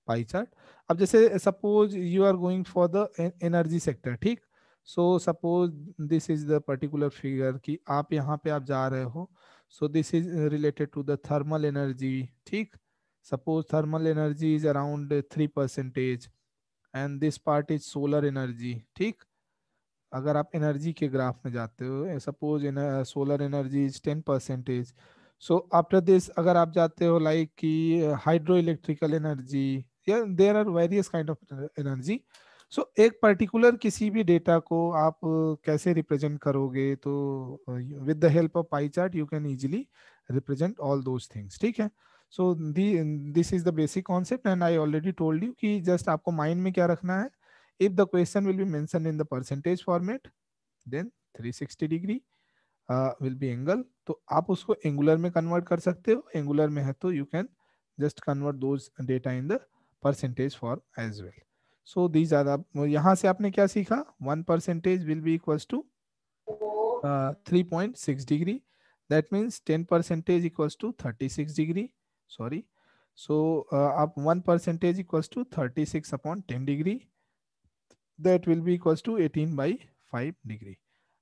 pie chart. अब जैसे suppose you are going for the energy sector, ठीक, so suppose this is the particular figure कि आप यहाँ पे आप जा रहे हो, so this is related to the thermal energy, ठीक। Suppose thermal energy is around 3% and this part is solar energy, ठीक। अगर आप एनर्जी के ग्राफ में जाते हो, suppose solar energy is 10%, so after this अगर आप जाते हो लाइक कि हाइड्रो इलेक्ट्रिकल एनर्जी, या there are various kind of energy. So एक पर्टिकुलर किसी भी डेटा को आप कैसे रिप्रेजेंट करोगे, तो with the help of pie chart you can easily represent all those things, ठीक है। So this is the basic concept and I already told you कि जस्ट आपको माइंड में क्या रखना है, if the question will be mentioned in the percentage format, then 360 degree will be angle, तो आप उसको एंगुलर में कन्वर्ट कर सकते हो, एंगुलर में है तो you can just convert those data in the percentage for as well. So these are, यहाँ से आपने क्या सीखा, 1% will be equals to 3.6 degree, that means 10% equals to 36 degree, sorry. So आप 1% equals to 36 upon 10 degree, that will be equals to 18 by 5 degree,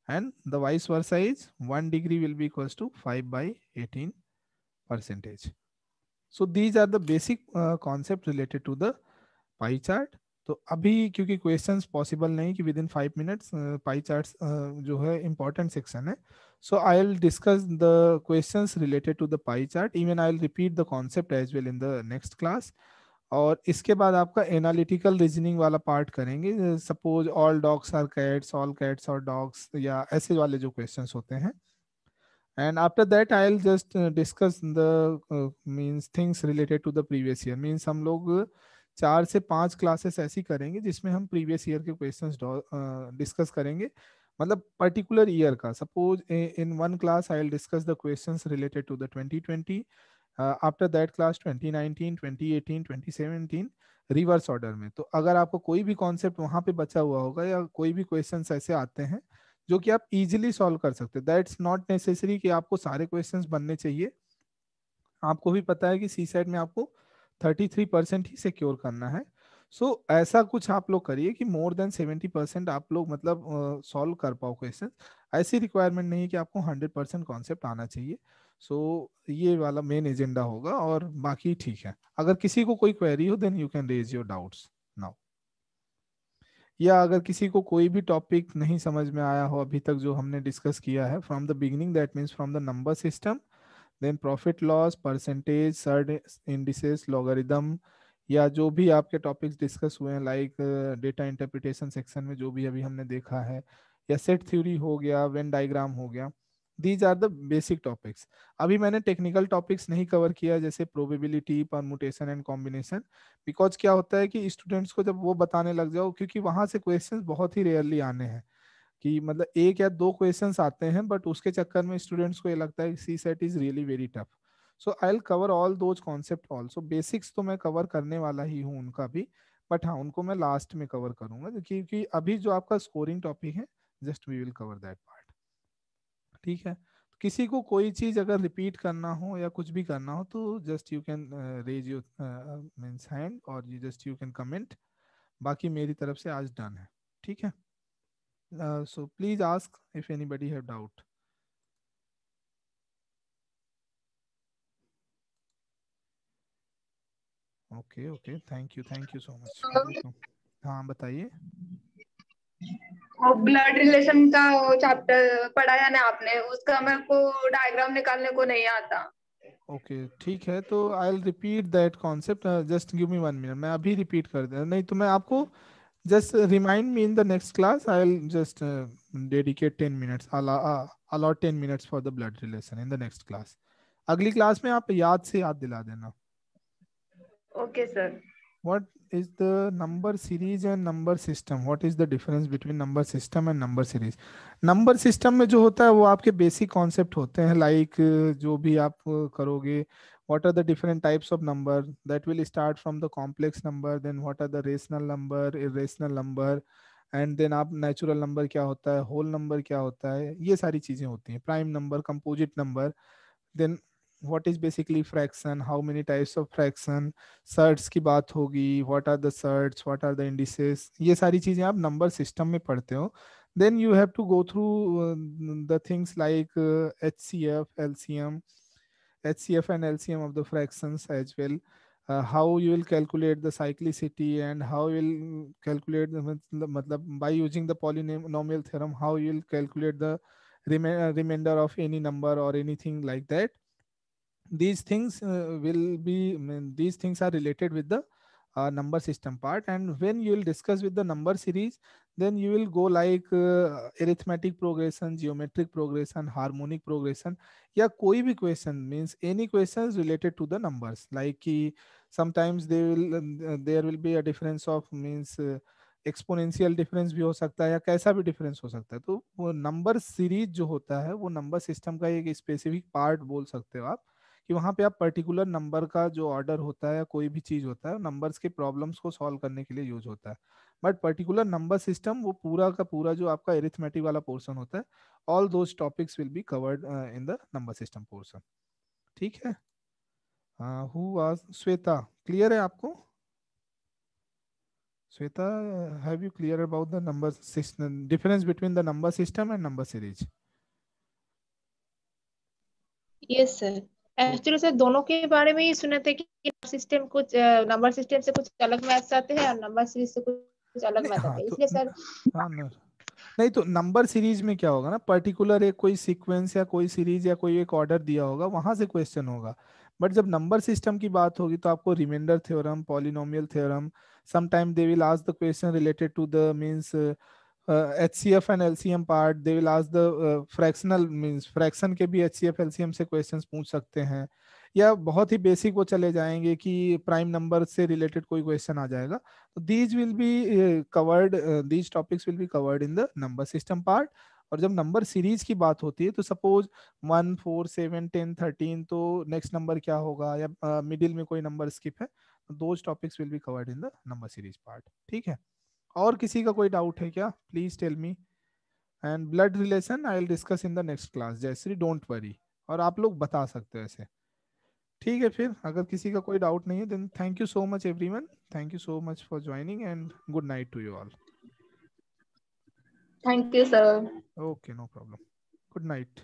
and the vice versa is 1 degree will be equals to 5 by 18%. So these are the basic concept related to the pie chart. तो अभी क्योंकि questions possible नहीं कि within 5 minutes, pie charts जो है important section है, so I will discuss the questions related to the pie chart, even I will repeat the concept as well in the next class. और इसके बाद आपका analytical reasoning वाला part करेंगे, suppose all dogs are cats, all cats are dogs, या ऐसे वाले जो क्वेश्चंस होते हैं। And after that I will just discuss the means things related to the previous year, means हम लोग 4 से 5 क्लासेस ऐसी करेंगे जिसमें हम प्रीवियस ईयर के क्वेश्चंस डिस्कस करेंगे, मतलब पर्टिकुलर ईयर का। Suppose in one class I will discuss the questions related to the 2020, after that class 2019, 2018, 2017 reverse order में। तो अगर आपको कोई भी कॉन्सेप्ट वहां पे बचा हुआ होगा, या कोई भी क्वेश्चंस ऐसे आते हैं जो कि आप इजीली सॉल्व कर सकते हो, दैट्स नॉट नेसेसरी कि आपको सारे क्वेश्चंस बनने चाहिए। आपको भी पता है कि सी सेट में आपको 33% ही सिक्योर करना है। सो ऐसा कुछ आप लोग करिए कि मोर देन 70% आप लोग मतलब सॉल्व कर पाओ क्वेश्चन। ऐसी रिक्वायरमेंट नहीं है कि आपको 100% कॉन्सेप्ट आना चाहिए। सो ये वाला मेन एजेंडा होगा और बाकी ठीक है। अगर किसी को कोई क्वेरी हो then you can raise your doubts now, या अगर किसी को कोई भी टॉपिक नहीं समझ में आया हो अभी तक जो हमने डिस्कस किया है from the beginning, that means from the number system, then profit loss, percentage, surd indices, logarithm, या जो भी आपके टॉपिक्स डिस्कस हुए हैं लाइक डेटा इंटरप्रिटेशन सेक्शन में जो भी अभी हमने देखा है, या सेट थ्योरी हो गया, वेन डायग्राम हो गया, these are the basic topics. अभी मैंने टेक्निकल टॉपिक्स नहीं कवर किया जैसे probability, permutation and combination, because क्या होता है कि स्टूडेंट्स को जब वो बताने लग जाओ, क्योंकि वहां से क्वेश्चंस बहुत ही रेयरली आने हैं, कि मतलब एक या दो क्वेश्चंस आते हैं, बट उसके चक्कर में स्टूडेंट्स को ये लगता है C set is really very tough. So I will cover all those concept also, basics तो मैं कवर करने वाला ही हूँ उनका भी, बट हाँ उनको मैं लास्ट में कवर करूंगा, क्योंकि अभी जो आपका स्कोरिंग टॉपिक है just we will cover that part. ठीक है, तो किसी को कोई चीज अगर रिपीट करना हो या कुछ भी करना हो तो just you can raise your means hand, और you just you can comment. बाकी मेरी तरफ से आज डन है। ठीक है, so please ask if anybody have doubt. Okay, thank you so much, welcome। हाँ बताइए। और ब्लड रिलेशन का वो चैप्टर पढ़ाया ना आपने, उसका मेरे को डायग्राम निकालने को नहीं आता। ओके ठीक है, तो आई will repeat that concept, just give me 1 minute, मैं अभी रिपीट कर दे, नहीं तो मैं आपको just remind me in the next class, I'll just dedicate 10 minutes, allot 10 minutes for the blood relation in the next class। अगली क्लास में आप याद से याद दिला देना। Okay sir. What is the number series and number system? What is the difference between number system and number series? Number system में जो होता है वो आपके बेसिक कॉन्सेप्ट होते हैं, लाइक जो भी आप करोगे, what are the different types of number that will start from the complex number, then what are the rational number, irrational number, and then आप नेचुरल नंबर क्या होता है, होल नंबर क्या होता है, ये सारी चीजें होती हैं, prime number, composite number, then what is basically fraction, how many types of fraction, surds की बात होगी, what are the surds, what are the indices, ये सारी चीजें आप नंबर सिस्टम में पढ़ते हो। then you have to go through the things like HCF, LCM, HCF and LCM of the fractions as well, how you will calculate the cyclicity and how you will calculate the मतलब by using the polynomial theorem how you will calculate the remainder of any number or anything like that। these things will be, I mean, these things are related with the number system part, and when you will discuss with the number series, then you will go like arithmetic progression, geometric progression, harmonic progression, या कोई भी question means any questions related to the numbers, like कि sometimes they will there will be a difference of means exponential difference भी हो सकता है या कैसा भी डिफरेंस हो सकता है, तो वो नंबर सीरीज जो होता है वो नंबर सिस्टम का एक स्पेसिफिक पार्ट बोल सकते हो आप, कि वहाँ पे आप पर्टिकुलर नंबर का जो ऑर्डर होता है या कोई भी चीज होता है नंबर्स के प्रॉब्लम्स को सॉल्व करने के लिए यूज होता है। बट पर्टिकुलर नंबर सिस्टम वो पूरा का पूरा जो आपका एरिथमेटिक वाला पोर्शन होता है, all those topics will be covered in the number system portion. ठीक है, हु वाज श्वेता, क्लियर है आपको? Shweta, have you clear about the number system, difference between the number system and number series? Yes sir, actually sir दोनों के बारे में ही सुने थे कि नंबर सिस्टम से कुछ अलग मैथ्स आते हैं और नंबर सीरीज से कुछ अलग नहीं मैथ हाँ आते हैं, तो इसलिए सर। हाँ नहीं तो नंबर सीरीज में क्या होगा ना, पर्टिकुलर एक कोई सीक्वेंस या कोई सीरीज या कोई एक ऑर्डर दिया होगा वहां से क्वेश्चन होगा। बट जब नंबर सिस्टम की बात होगी तो आपको remainder theorem, polynomial theorem, sometime they will ask the question related to the means HCF and LCM part, they will ask the fractional means fraction के भी HCF LCM से क्वेश्चंस पूछ सकते हैं, या बहुत ही बेसिक वो चले जाएंगे कि प्राइम नंबर से रिलेटेड कोई क्वेश्चन आ जाएगा। तो these will be covered, these topics will be covered in the number system part. और जब नंबर सीरीज की बात होती है तो सपोज 1, 4, 7, 10, 13, तो नेक्स्ट नंबर क्या होगा, या मिडिल में कोई नंबर स्किप है, तो those topics will be covered in the number series part. ठीक है, और किसी का कोई डाउट है क्या? Please tell me. And blood relation I will discuss in the next class, Jayashree don't worry, और आप लोग बता सकते हो ऐसे। ठीक है, फिर अगर किसी का कोई डाउट नहीं है then thank you so much everyone, thank you so much for joining and good night to you all. Thank you sir. Okay, no problem, good night.